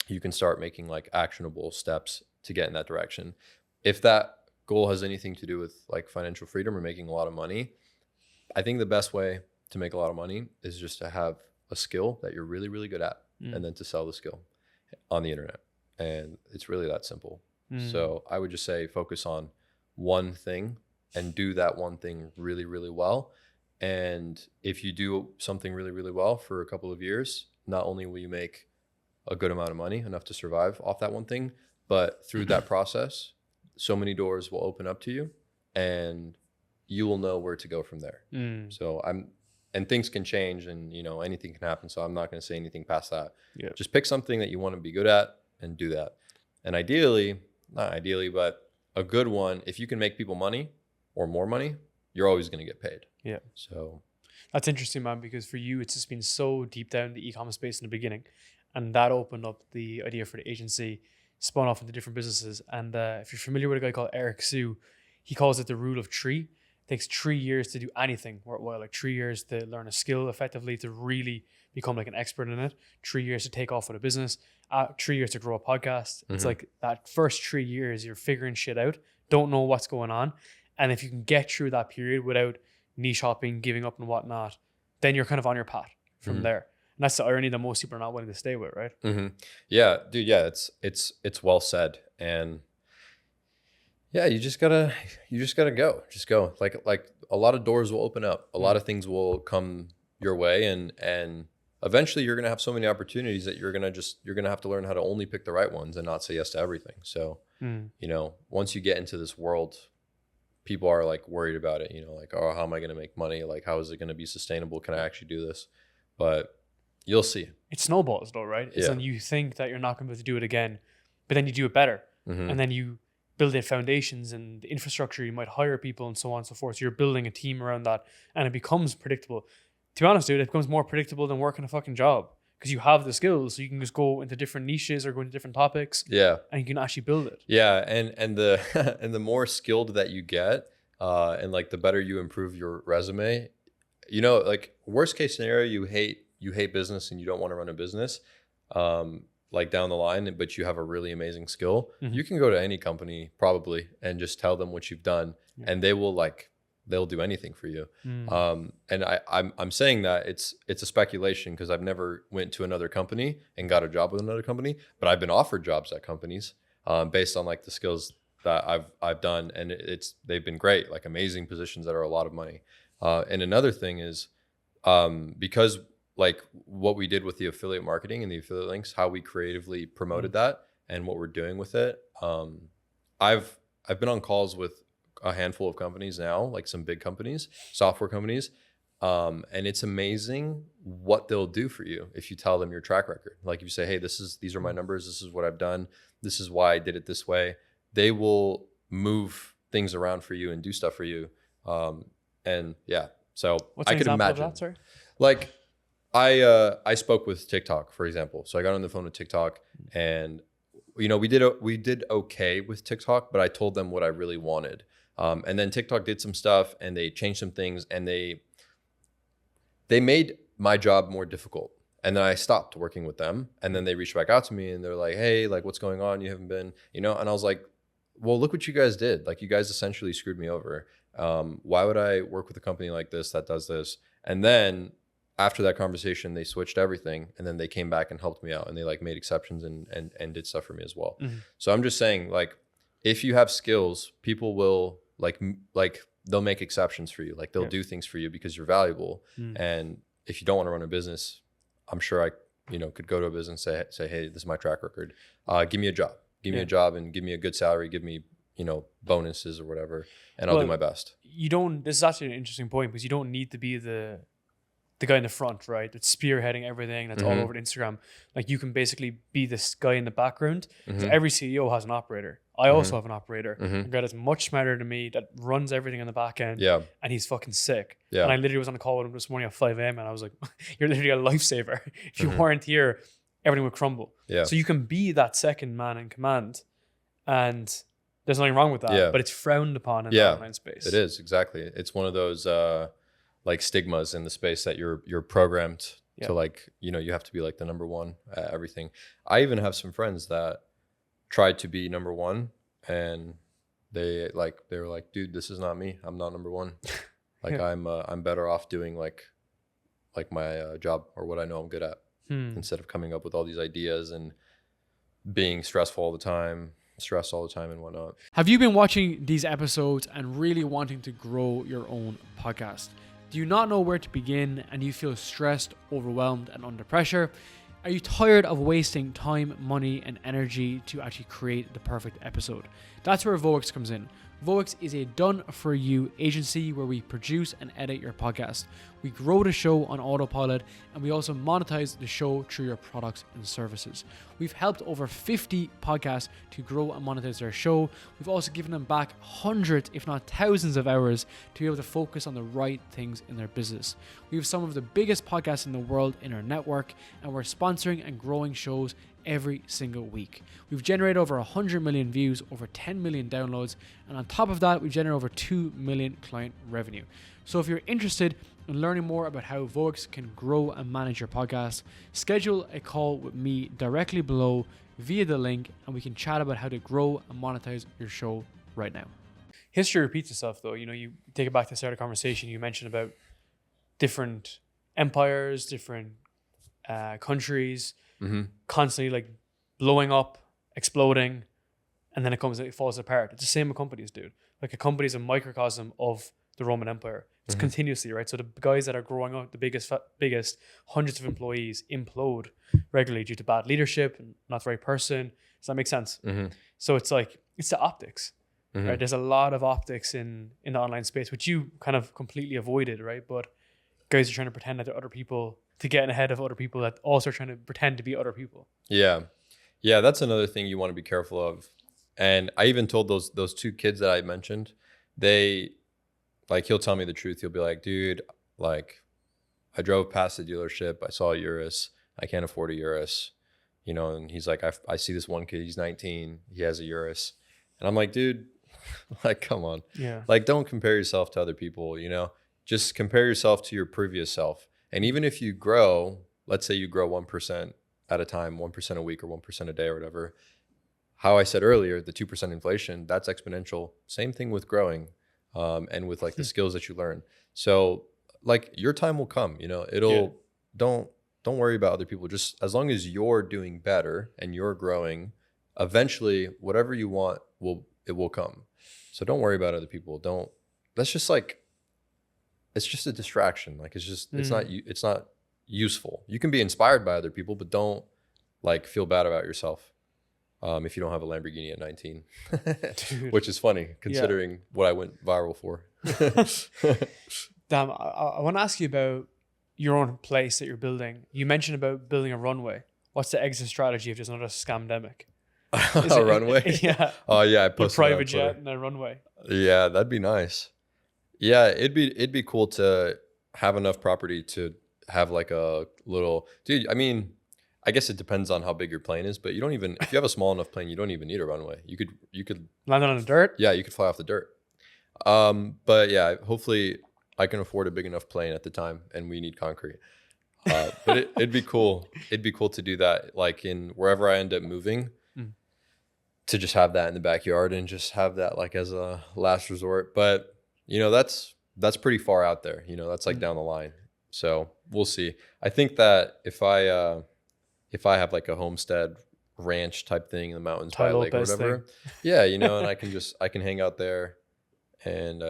you can start making like actionable steps to get in that direction. If that goal has anything to do with like financial freedom or making a lot of money, I think the best way to make a lot of money is just to have a skill that you're really, really good at, and then to sell the skill on the internet. And it's really that simple. So I would just say focus on one thing and do that one thing really, really well. And if you do something really, really well for a couple of years, not only will you make a good amount of money, enough to survive off that one thing, but through that process, so many doors will open up to you and you will know where to go from there. So and things can change and, you know, anything can happen. So I'm not going to say anything past that. Yeah. Just pick something that you want to be good at and do that. And ideally, not ideally, but a good one, if you can make people money or more money, you're always going to get paid. Yeah. So that's interesting, man, because for you, it's just been so deep down the e-commerce space in the beginning. And that opened up the idea for the agency, spun off into different businesses. And if you're familiar with a guy called Eric Sue, he calls it the rule of 3. It takes 3 years to do anything worthwhile, like 3 years to learn a skill effectively, to really become like an expert in it, 3 years to take off with a business, 3 years to grow a podcast. It's like that first 3 years, you're figuring shit out, don't know what's going on. And if you can get through that period without niche hopping, giving up and whatnot, then you're kind of on your path from there. And that's the irony that most people are not willing to stay with, right? Yeah, dude. Yeah, it's well said. And yeah, you just gotta go. Just go. Like a lot of doors will open up. A lot of things will come your way, and eventually you're gonna have so many opportunities that you're gonna have to learn how to only pick the right ones and not say yes to everything. So you know, once you get into this world, people are like worried about it. You know, like, oh, how am I gonna make money? Like, how is it gonna be sustainable? Can I actually do this? But you'll see. It snowballs though, right? It's when you think that you're not going to be able to do it again, but then you do it better. And then you build the foundations and the infrastructure. You might hire people and so on and so forth. So you're building a team around that and it becomes predictable. To be honest, dude, it becomes more predictable than working a fucking job because you have the skills. So you can just go into different niches or go into different topics. Yeah. And you can actually build it. Yeah. And the and the more skilled that you get, and like the better you improve your resume, you know, like worst case scenario, you hate business and you don't want to run a business, like down the line, but you have a really amazing skill. You can go to any company probably and just tell them what you've done, and they'll do anything for you. And I'm saying that it's a speculation because I've never went to another company and got a job with another company, but I've been offered jobs at companies based on like the skills that I've done, and they've been great, like amazing positions that are a lot of money. And another thing is because like what we did with the affiliate marketing and the affiliate links, how we creatively promoted that and what we're doing with it. I've been on calls with a handful of companies now, like some big companies, software companies. And it's amazing what they'll do for you if you tell them your track record. Like if you say, hey, these are my numbers. This is what I've done. This is why I did it this way. They will move things around for you and do stuff for you. And yeah, so what's an example of that, sorry? Like I spoke with TikTok, for example. So I got on the phone with TikTok, and you know we did okay with TikTok, but I told them what I really wanted. And then TikTok did some stuff, and they changed some things, and they made my job more difficult. And then I stopped working with them, and then they reached back out to me, and they're like, "Hey, like what's going on? You haven't been, you know?" And I was like, "Well, look what you guys did. Like you guys essentially screwed me over. Why would I work with a company like this that does this?" And then after that conversation, they switched everything, and then they came back and helped me out, and they like made exceptions and did stuff for me as well. So I'm just saying, like, if you have skills, people will like they'll make exceptions for you. Like they'll do things for you because you're valuable. And if you don't want to run a business, I'm sure I, you know, could go to a business and say, hey, this is my track record. Give me a job. Give me a job and give me a good salary. Give me, you know, bonuses or whatever, and I'll do my best. This is actually an interesting point because you don't need to be the guy in the front, right? That's spearheading everything. That's all Mhm. over Instagram. Like you can basically be this guy in the background. 'Cause Mhm. every CEO has an operator. I also have an operator. Mhm. A guy that's much smarter than me that runs everything on the back end. Yeah. And he's fucking sick. Yeah. And I literally was on a call with him this morning at 5 a.m. and I was like, you're literally a lifesaver. If you Mhm. weren't here, everything would crumble. Yeah. So you can be that second man in command. And there's nothing wrong with that. Yeah. But it's frowned upon in the Yeah, online space. It is, exactly. It's one of those like stigmas in the space that you're programmed Yeah. to, like, you know, you have to be like the number one at everything. I even have some friends that tried to be number one, and they were like, dude, this is not me. I'm not number one. Like Yeah. I'm better off doing like my job or what I know I'm good at, instead of coming up with all these ideas and being stressed all the time and whatnot. Have you been watching these episodes and really wanting to grow your own podcast? Do you not know where to begin and you feel stressed, overwhelmed, and under pressure? Are you tired of wasting time, money, and energy to actually create the perfect episode? That's where Voix comes in. Voix is a done-for-you agency where we produce and edit your podcast. We grow the show on autopilot, and we also monetize the show through your products and services. We've helped over 50 podcasts to grow and monetize their show. We've also given them back hundreds, if not thousands of hours to be able to focus on the right things in their business. We have some of the biggest podcasts in the world in our network, and we're sponsoring and growing shows every single week. We've generated over 100 million views, over 10 million downloads, and on top of that, we've generated over 2 million client revenue. So if you're interested in learning more about how Voix can grow and manage your podcast, schedule a call with me directly below via the link, and we can chat about how to grow and monetize your show right now. History repeats itself though. You know, you take it back to the start of the conversation, you mentioned about different empires, different countries, constantly like blowing up, exploding, and then it falls apart. It's the same with companies, dude. Like a company is a microcosm of the Roman Empire. It's continuously, right? So the guys that are growing up, the biggest, hundreds of employees implode regularly due to bad leadership and not the right person. Does that make sense? So it's like, it's the optics, right? There's a lot of optics in the online space, which you kind of completely avoided, right? But guys are trying to pretend that they're other people to get ahead of other people that also are trying to pretend to be other people. Yeah. Yeah, that's another thing you want to be careful of. And I even told those two kids that I mentioned, they, like, he'll tell me the truth. He'll be like, dude, like, I drove past the dealership. I saw a Urus. I can't afford a Urus, you know? And he's like, I see this one kid, he's 19. He has a Urus. And I'm like, dude, like, come on. Yeah. Like, don't compare yourself to other people, you know? Just compare yourself to your previous self. And even if you grow, let's say you grow 1% at a time, 1% a week or 1% a day or whatever, how I said earlier, the 2% inflation, that's exponential. Same thing with growing, and with like the skills that you learn. So like your time will come, you know, don't worry about other people. Just as long as you're doing better and you're growing, eventually whatever you want will come. So don't worry about other people. That's just like, it's just a distraction. Like, it's not useful. You can be inspired by other people, but don't like feel bad about yourself if you don't have a Lamborghini at 19, which is funny considering what I went viral for. Damn, I want to ask you about your own place that you're building. You mentioned about building a runway. What's the exit strategy if there's another scamdemic? A runway? Yeah. Oh yeah, I A posted private that on jet Twitter. and a runway. Yeah, that'd be nice. Yeah, it'd be cool to have enough property to have like a little, dude. I mean, I guess it depends on how big your plane is, but you don't even, if you have a small enough plane, you don't even need a runway. You could Landed on the dirt? yeah, you could fly off the dirt. But yeah, hopefully I can afford a big enough plane at the time, and we need concrete. But it'd be cool. It'd be cool to do that, like in wherever I end up moving, to just have that in the backyard and just have that like as a last resort. But you know, that's pretty far out there. You know, that's like down the line. So we'll see. I think that if I have like a homestead ranch type thing in the mountains by a lake or whatever, yeah, you know, and I can hang out there, and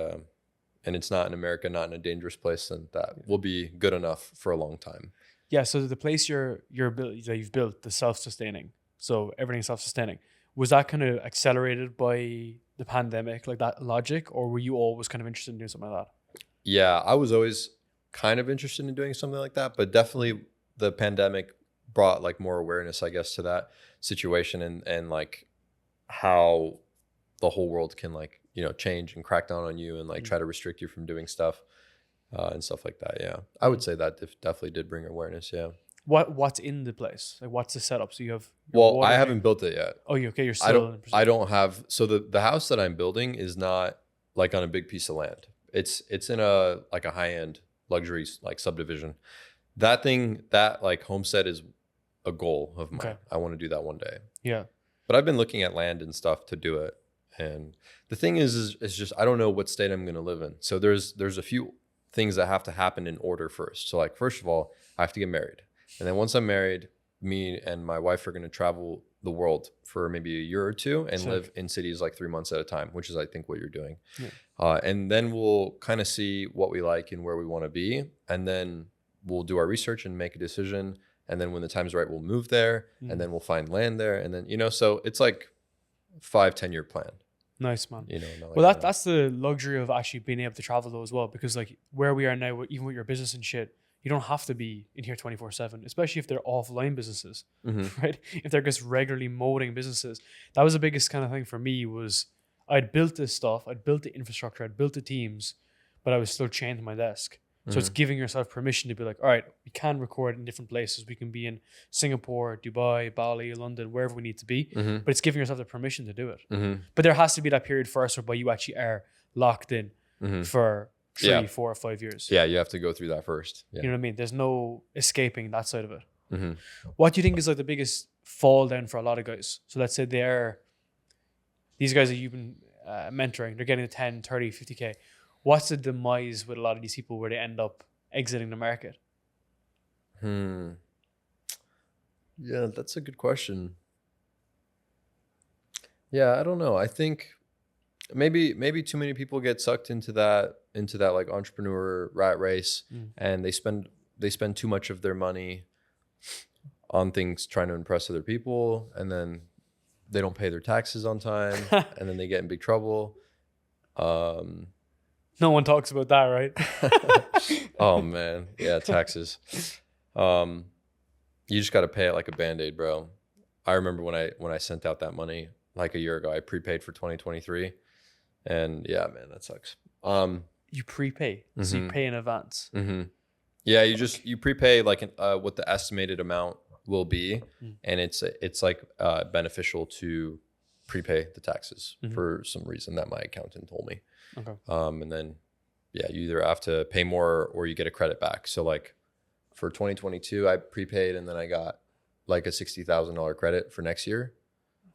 it's not in America, not in a dangerous place, and that will be good enough for a long time. Yeah. So the place you've built, the self-sustaining, so everything's self-sustaining. Was that kind of accelerated by the pandemic, like that logic, or were you always kind of interested in doing something like that? Yeah, I was always kind of interested in doing something like that, but definitely the pandemic brought like more awareness, I guess, to that situation, and like how the whole world can like, you know, change and crack down on you and like try to restrict you from doing stuff and stuff like that. Yeah, I would say that definitely did bring awareness. Yeah. What's in the place? Like, what's the setup? So you have Well, I haven't built it yet. Oh, you okay? You're still. I don't have. So the house that I'm building is not like on a big piece of land. It's in a like a high end luxury like subdivision. That like homestead is a goal of mine. Okay. I want to do that one day. Yeah. But I've been looking at land and stuff to do it. And the thing is just I don't know what state I'm going to live in. So there's a few things that have to happen in order first. So like first of all, I have to get married. And then once I'm married, me and my wife are going to travel the world for maybe a year or two and live in cities like 3 months at a time, which is I think what you're doing. Yeah. And then we'll kind of see what we like and where we want to be. And then we'll do our research and make a decision. And then when the time's right, we'll move there and then we'll find land there. And then, you know, so it's like 5-10 year plan. Nice, man. You know, well, that's the luxury of actually being able to travel though as well, because like where we are now, even with your business and shit, you don't have to be in here 24/7, especially if they're offline businesses, right? If they're just regularly molding businesses. That was the biggest kind of thing for me was I'd built this stuff, I'd built the infrastructure, I'd built the teams, but I was still chained to my desk. So it's giving yourself permission to be like, all right, we can record in different places. We can be in Singapore, Dubai, Bali, London, wherever we need to be. But it's giving yourself the permission to do it. But there has to be that period first whereby you actually are locked in for 3, 4, or 5 years. Yeah, you have to go through that first. Yeah. You know what I mean? There's no escaping that side of it. What do you think is like the biggest fall down for a lot of guys? So let's say these guys that you've been mentoring, they're getting the 10, 30, 50K. What's the demise with a lot of these people where they end up exiting the market? Yeah, that's a good question. Yeah, I don't know. I think maybe too many people get sucked into that like entrepreneur rat race, and they spend too much of their money on things trying to impress other people, and then they don't pay their taxes on time, and then they get in big trouble. No one talks about that, right? Oh man, yeah, taxes. You just got to pay it like a Band-Aid, bro. I remember when I sent out that money like a year ago, I prepaid for 2023, and yeah, man, that sucks. You prepay, so you pay in advance. Yeah, you prepay like what the estimated amount will be, and it's like beneficial to prepay the taxes for some reason that my accountant told me. Okay. And then yeah, you either have to pay more or you get a credit back. So like for 2022, I prepaid and then I got like a $60,000 credit for next year.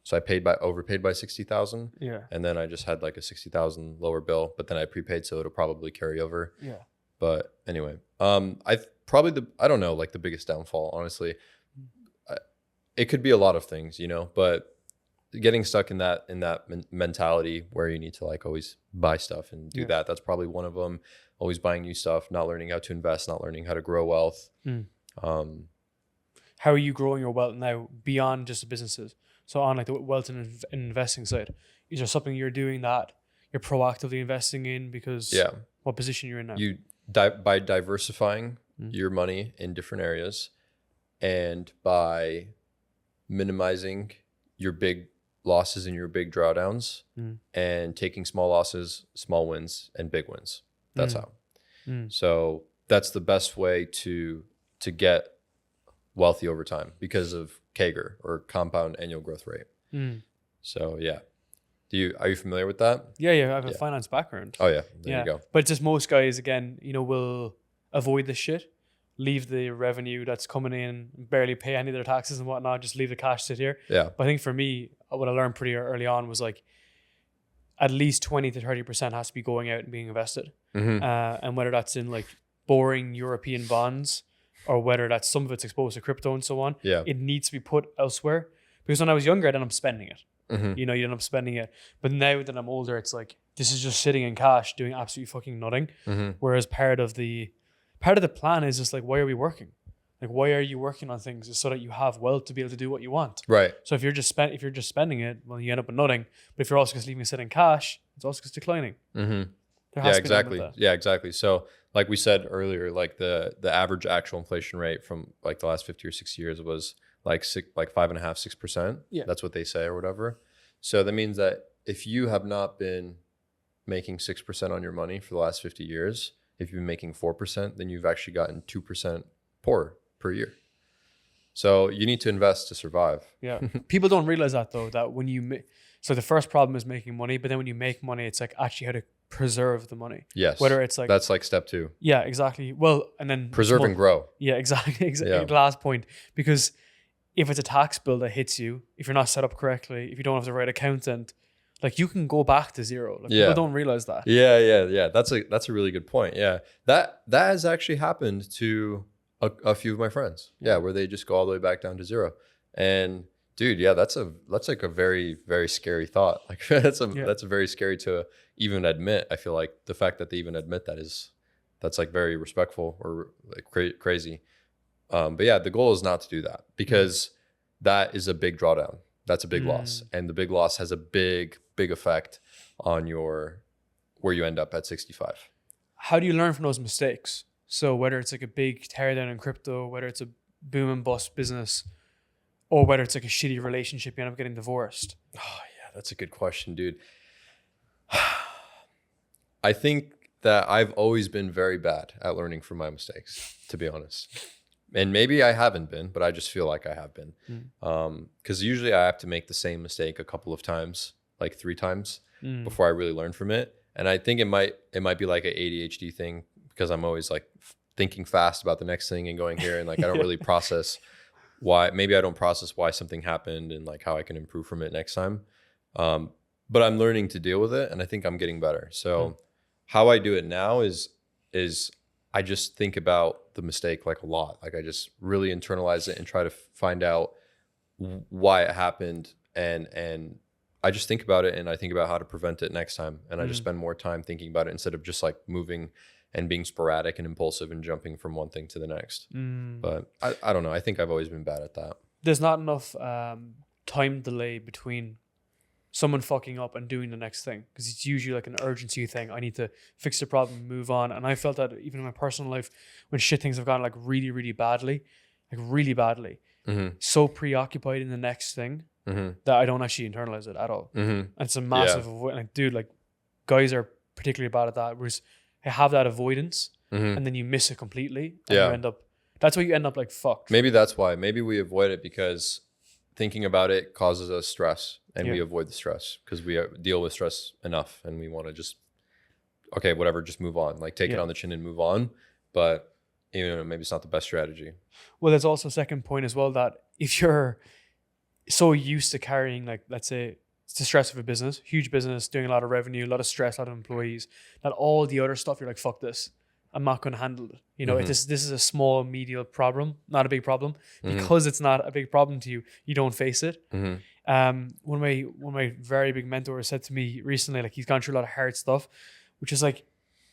So I overpaid by 60,000. Yeah. And then I just had like a 60,000 lower bill, but then I prepaid, so it'll probably carry over. Yeah. But anyway, I don't know, like the biggest downfall, honestly, it could be a lot of things, you know, but getting stuck in that mentality where you need to like always buy stuff and do that's probably one of them. Always buying new stuff, not learning how to invest, not learning how to grow wealth. How are you growing your wealth now beyond just the businesses? So on like the wealth and investing side, is there something you're doing that you're proactively investing in because what position you're in now? You by diversifying your money in different areas and by minimizing your big losses and your big drawdowns and taking small losses, small wins, and big wins. That's how. So that's the best way to get wealthy over time because of CAGR, or compound annual growth rate. So yeah. Are you familiar with that? Yeah, I have a finance background. Oh yeah, there you go. But it's just most guys, again, you know, will avoid this shit, leave the revenue that's coming in, barely pay any of their taxes and whatnot, just leave the cash sit here. Yeah. But I think for me, what I learned pretty early on was like at least 20 to 30% has to be going out and being invested. And whether that's in like boring European bonds or whether that's some of it's exposed to crypto and so on, it needs to be put elsewhere. Because when I was younger, then I'm spending it. You know, you end up spending it. But now that I'm older, it's like, this is just sitting in cash doing absolutely fucking nothing. Whereas part of the plan is just like, why are we working? Like, why are you working on things? It's so that you have wealth to be able to do what you want. Right. So if you're just spending it, well, you end up with nothing. But if you're also just leaving it sit in cash, it's also just declining. Yeah, exactly. Yeah, exactly. So like we said earlier, like the average actual inflation rate from like the last 50 or 60 years was like 5.5%, 6%. Yeah. That's what they say or whatever. So that means that if you have not been making 6% on your money for the last 50 years, if you've been making 4%, then you've actually gotten 2% poorer per year. So you need to invest to survive. Yeah. People don't realize that though, that when you so the first problem is making money, but then when you make money, it's like actually how to preserve the money. Yes. Whether it's like, that's like step 2. yeah, exactly. Well, and then Preserve and grow. Yeah, exactly. Yeah. The last point, because if it's a tax bill that hits you, if you're not set up correctly, if you don't have the right accountant, like you can go back to zero. Like people don't realize that. Yeah. That's a really good point. Yeah. That has actually happened to a few of my friends. Yeah, where they just go all the way back down to zero. And dude, yeah, that's like a very, very scary thought. Like that's very scary to even admit. I feel like the fact that they even admit that's like very respectful or like crazy. But yeah, the goal is not to do that, because that is a big drawdown. That's a big loss. And the big loss has a big effect on where you end up at 65. How do you learn from those mistakes? So whether it's like a big teardown in crypto, whether it's a boom and bust business, or whether it's like a shitty relationship, you end up getting divorced. Oh yeah, that's a good question, dude. I think that I've always been very bad at learning from my mistakes, to be honest. And maybe I haven't been, but I just feel like I have been. Because usually I have to make the same mistake a couple of times, like 3 times, before I really learn from it. And I think it might be like an ADHD thing, because I'm always like thinking fast about the next thing and going here, and like I don't really process why something happened and like how I can improve from it next time. But I'm learning to deal with it, and I think I'm getting better. So how I do it now is I just think about the mistake like a lot. Like I just really internalize it and try to find out why it happened, and I just think about it, and I think about how to prevent it next time. And I just spend more time thinking about it instead of just like moving and being sporadic and impulsive and jumping from one thing to the next. But I don't know. I think I've always been bad at that. There's not enough time delay between someone fucking up and doing the next thing, because it's usually like an urgency thing. I need to fix the problem, move on. And I felt that even in my personal life, when things have gone like really, really badly, so preoccupied in the next thing that I don't actually internalize it at all. And it's a massive like, dude, like guys are particularly bad at that, whereas they have that avoidance and then you miss it completely, and that's why you end up like fucked. Maybe that's why. Maybe we avoid it because thinking about it causes us stress, and we avoid the stress because we deal with stress enough, and we want to just, okay, whatever, just move on, like take it on the chin and move on. But maybe it's not the best strategy. Well, there's also a second point as well, that if you're so used to carrying, like, let's say it's the stress of a business, huge business, doing a lot of revenue, a lot of stress, a lot of employees, that all the other stuff, you're like, fuck this, I'm not going to handle it. If this is a small, medial problem, not a big problem, because it's not a big problem to you, you don't face it. One of my very big mentors said to me recently, like he's gone through a lot of hard stuff, which is like,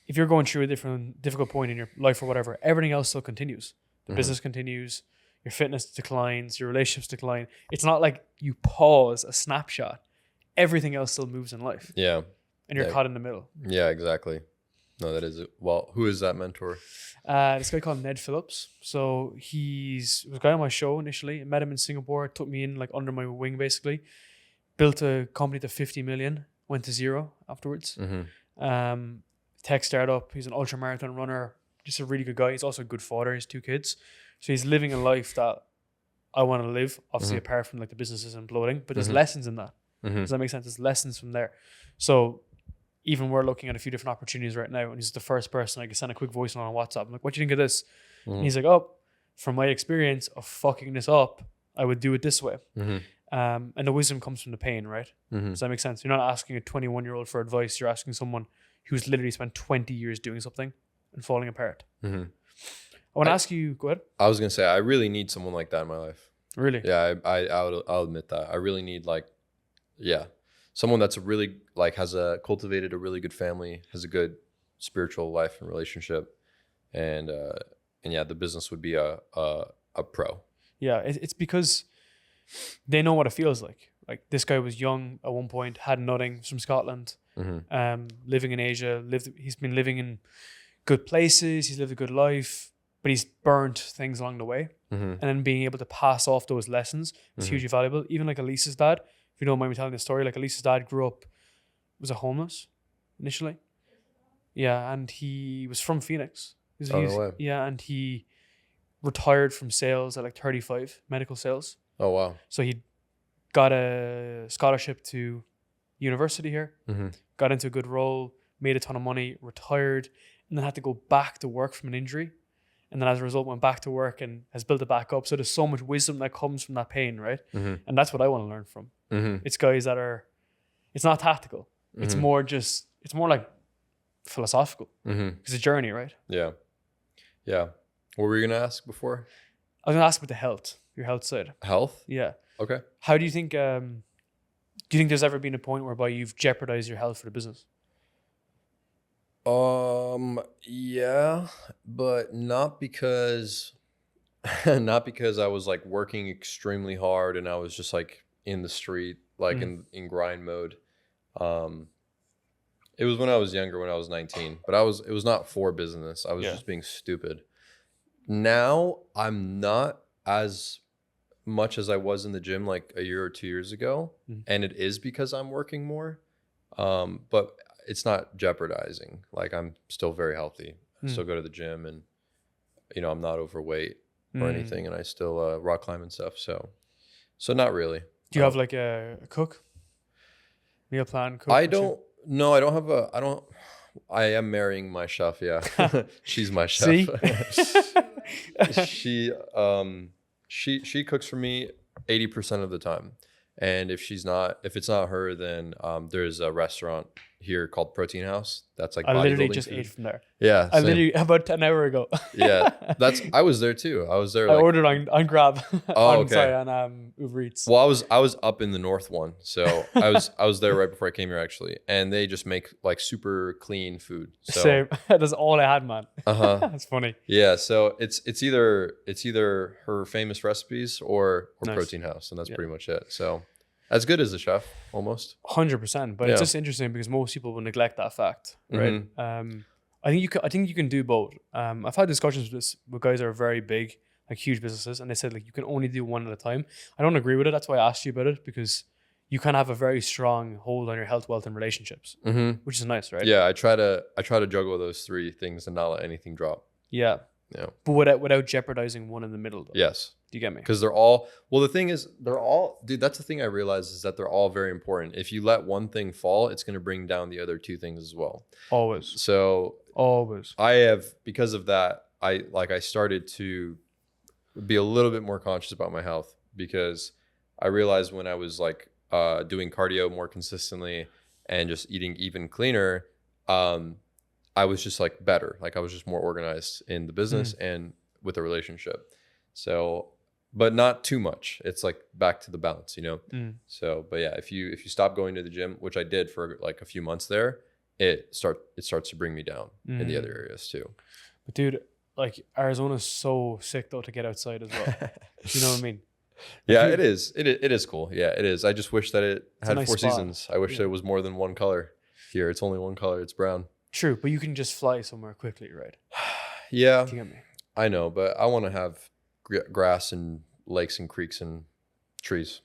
if you're going through a difficult point in your life or whatever, everything else still continues. The business continues, your fitness declines, your relationships decline. It's not like you pause a snapshot. Everything else still moves in life. Yeah. And you're caught in the middle. Yeah, exactly. No, that is it. Well, who is that mentor? This guy called Ned Phillips. So he was a guy on my show initially. I met him in Singapore, took me in like under my wing basically. Built a company to 50 million, went to zero afterwards. Tech startup. He's an ultra marathon runner. Just a really good guy. He's also a good father. He has 2 kids. So he's living a life that I want to live, obviously apart from like the business is imploding, but there's lessons in that. Does that make sense? There's lessons from there. So even we're looking at a few different opportunities right now, and he's the first person I can send a quick voice on WhatsApp. I'm like, what do you think of this? And he's like, oh, from my experience of fucking this up, I would do it this way. And the wisdom comes from the pain, right? Does that make sense? You're not asking a 21-year-old for advice. You're asking someone who's literally spent 20 years doing something and falling apart. I want to ask you, go ahead. I was going to say, I really need someone like that in my life. Really? Yeah, I'll admit that. I really need someone that's really has cultivated a really good family, has a good spiritual life and relationship. And yeah, the business would be a pro. Yeah, it's because they know what it feels like. Like this guy was young at one point, had nothing, from Scotland, living in Asia, he's been living in good places, he's lived a good life, but he's burnt things along the way. And then being able to pass off those lessons is hugely valuable. Even like Elisa's dad, if you don't mind me telling the story, like Elisa's dad grew up, was a homeless initially. Yeah, and he was from Phoenix. No way. Yeah, and he retired from sales at like 35, medical sales. Oh, wow. So he got a scholarship to university here, got into a good role, made a ton of money, retired, and then had to go back to work from an injury. And then as a result, went back to work and has built it back up. So there's so much wisdom that comes from that pain, right? And that's what I want to learn from. It's guys that are, it's not tactical. It's more like philosophical. It's a journey, right? Yeah. Yeah. What were you going to ask before? I was going to ask about the health, your health side. Health? Yeah. Okay. How do you think there's ever been a point whereby you've jeopardized your health for the business? Yeah, but not because I was like working extremely hard and I was just like in the street, like in grind mode. It was when I was younger, when I was 19, but it was not for business. I was just being stupid. Now I'm not as much as I was in the gym like a year or 2 years ago. And it is because I'm working more. But it's not jeopardizing. Like I'm still very healthy. I still go to the gym and, I'm not overweight or anything. And I still rock climb and stuff. So not really. Do you have like a cook? Meal plan cook? I don't have I am marrying my chef. Yeah. She's my chef. See? She cooks for me 80% of the time. And if it's not her, then there's a restaurant here called Protein House. That's like I literally bodybuilding just food. ate from there. Yeah. I literally about an hour ago. Yeah. I was there too. I was there. I ordered on Grab. Oh, okay. On Uber Eats. Well, I was up in the north one, so I was there right before I came here actually, and they just make like super clean food. So. Same. That's all I had, man. That's funny. Yeah. So it's either her famous recipes or Nice. Protein House, and that's pretty much it. So. As good as a chef, almost. 100%, but it's just interesting because most people will neglect that fact, right? I think you can do both. I've had discussions with guys that are very big, like huge businesses, and they said like you can only do one at a time. I don't agree with it. That's why I asked you about it, because you can have a very strong hold on your health, wealth, and relationships, which is nice, right? Yeah, I try to juggle those three things and not let anything drop. Yeah. But without jeopardizing one in the middle, though. Yes. Do you get me? Because the thing is, dude, that's the thing I realized is that they're all very important. If you let one thing fall, it's going to bring down the other two things as well. Always. So always. Because of that, I started to be a little bit more conscious about my health, because I realized when I was like doing cardio more consistently and just eating even cleaner, I was just like better. Like I was just more organized in the business and with the relationship. So, but not too much. It's like back to the balance, So, but yeah, if you stop going to the gym, which I did for like a few months there, it starts to bring me down in the other areas too. But dude, like Arizona's so sick though to get outside as well. You know what I mean? Yeah, it is. It is cool. Yeah, it is. I just wish that it had nice 4 spot. seasons. I wish there was more than one color. Here, it's only one color. It's brown. True, but you can just fly somewhere quickly, right? Yeah, Do you get me? I know, but I want to have grass and lakes and creeks and trees.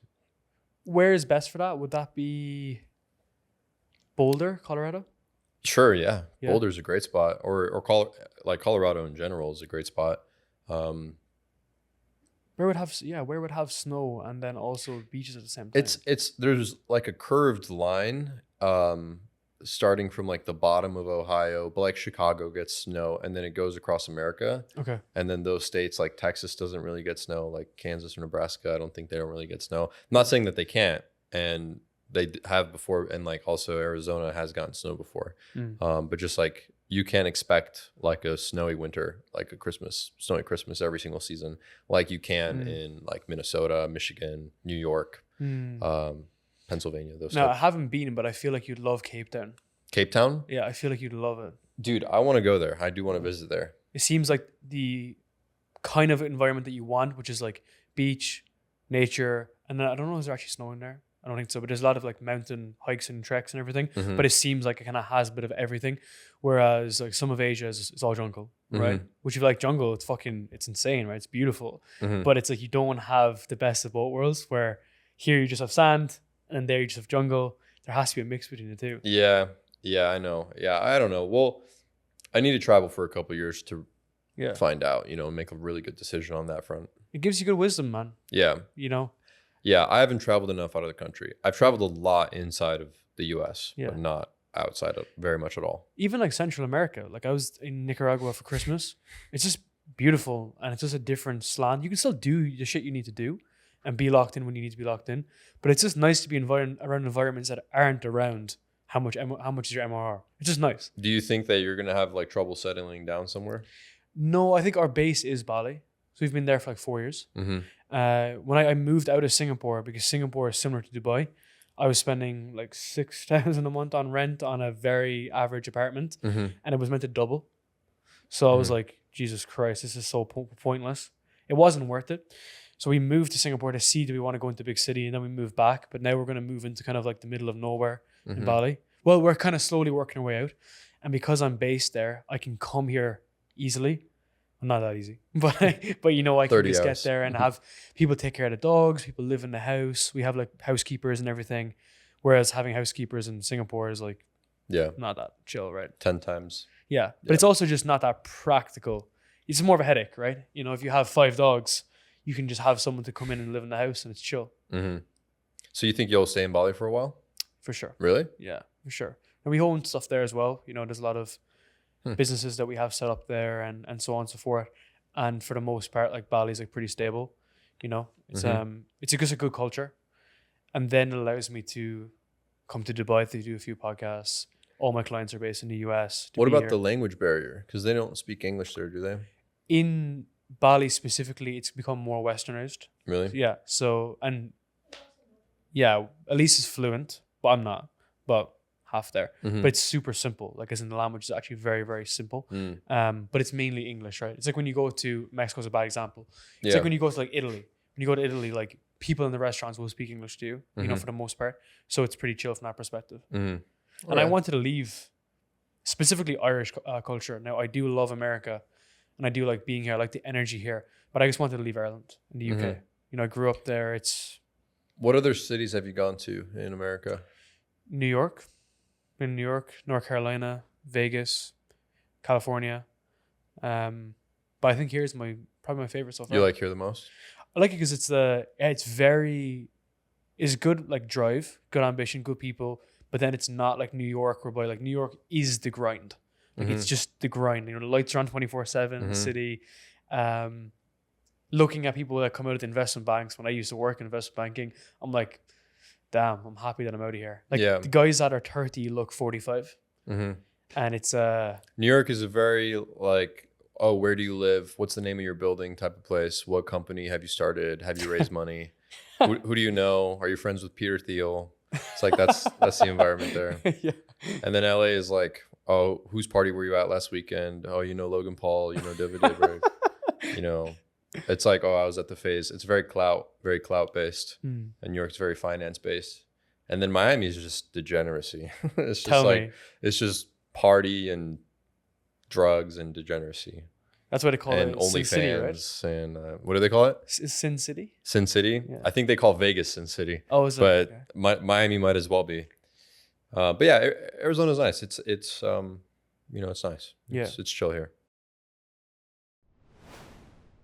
Where is best for that? Would that be Boulder, Colorado? Sure, yeah. Boulder's a great spot, or Colorado in general is a great spot. Where would have snow and then also beaches at the same time? There's like a curved line starting from like the bottom of Ohio, but like Chicago gets snow and then it goes across America. Okay. And then those states like Texas doesn't really get snow, like Kansas or Nebraska, I don't think they don't really get snow. I'm not saying that they can't, and they have before, and like also Arizona has gotten snow before. But just like you can't expect like a snowy winter, like snowy Christmas every single season, like you can in like Minnesota, Michigan, New York, Pennsylvania. I haven't been, but I feel like you'd love Cape Town. Cape Town? Yeah, I feel like you'd love it. Dude, I want to go there. I do want to visit there. It seems like the kind of environment that you want, which is like beach, nature, and then I don't know, is there actually snow in there? I don't think so. But there's a lot of like mountain hikes and treks and everything. Mhm. But it seems like it kind of has a bit of everything. Whereas like some of Asia is all jungle, right? Which if you like jungle, it's insane, right? It's beautiful. Mhm. But it's like you don't have the best of both worlds where here you just have sand and there you just have jungle. There has to be a mix between the two. Yeah. Yeah, I know. Yeah, I don't know. Well, I need to travel for a couple of years to Yeah. find out, make a really good decision on that front. It gives you good wisdom, man. Yeah. Yeah, I haven't traveled enough out of the country. I've traveled a lot inside of the US, Yeah. but not outside of very much at all. Even like Central America. Like I was in Nicaragua for Christmas. It's just beautiful and it's just a different slant. You can still do the shit you need to do and be locked in when you need to be locked in. But it's just nice to be around environments that aren't around how much is your MRR. It's just nice. Do you think that you're going to have like trouble settling down somewhere? No, I think our base is Bali. So we've been there for like 4 years. Mm-hmm. When I moved out of Singapore, because Singapore is similar to Dubai, I was spending like 6,000 a month on rent on a very average apartment, Mm-hmm. and it was meant to double. So I was like, Jesus Christ, this is so pointless. It wasn't worth it. So we moved to Singapore to see, do we want to go into a big city? And then we moved back. But now we're going to move into kind of like the middle of nowhere in Bali. Well, we're kind of slowly working our way out. And because I'm based there, I can come here easily. Not that easy, but I can just get there and have people take care of the dogs. People live in the house. We have like housekeepers and everything. Whereas having housekeepers in Singapore is like, not that chill, right? 10 times. Yeah, but it's also just not that practical. It's more of a headache, right? If you have 5 dogs, you can just have someone to come in and live in the house and it's chill. Mm-hmm. So you think you'll stay in Bali for a while? For sure. Really? Yeah, for sure. And we own stuff there as well. There's a lot of businesses that we have set up there and so on and so forth. And for the most part, like Bali's like pretty stable. It's just a good culture. And then it allows me to come to Dubai to do a few podcasts. All my clients are based in the US. What about the language barrier? Because they don't speak English there, do they? In Bali specifically, it's become more westernized. Really? Yeah. So, and yeah, Elise is fluent, but I'm not. But half there. But it's super simple. Like as in the language is actually very, very simple. But it's mainly English, right? It's like when you go to Mexico's a bad example. It's like when you go to like Italy. When you go to Italy, like people in the restaurants will speak English to you, for the most part. So it's pretty chill from that perspective. And I wanted to leave specifically Irish culture. Now I do love America and I do like being here. I like the energy here, but I just wanted to leave Ireland in the UK. I grew up there. What other cities have you gone to in America? New York. Been in New York, North Carolina, Vegas, California. But I think here's probably my favorite so far. You like here the most? I like it because it's good like drive, good ambition, good people. But then it's not like New York, whereby like New York is the grind. Like it's just the grind. The lights are on 24/7 in the city. Looking at people that come out of the investment banks, when I used to work in investment banking, I'm like, damn, I'm happy that I'm out of here. Like the guys that are 30 look 45. And it's New York is a very like, oh, where do you live? What's the name of your building type of place? What company have you started? Have you raised money? Who do you know? Are you friends with Peter Thiel? It's like that's the environment there. And then LA is like, oh, whose party were you at last weekend? Oh, Logan Paul, David Dobrik. It's like, oh, I was at the Phase. It's very clout based. And New York's very finance based. And then Miami is just degeneracy. It's just it's just party and drugs and degeneracy. That's what they call it. And OnlyFans. Sin City, right? And what do they call it? Sin City? Sin City? Yeah. I think they call Vegas Sin City. Oh, is it? But Miami might as well be. But yeah, Arizona's nice. It's nice. It's chill here.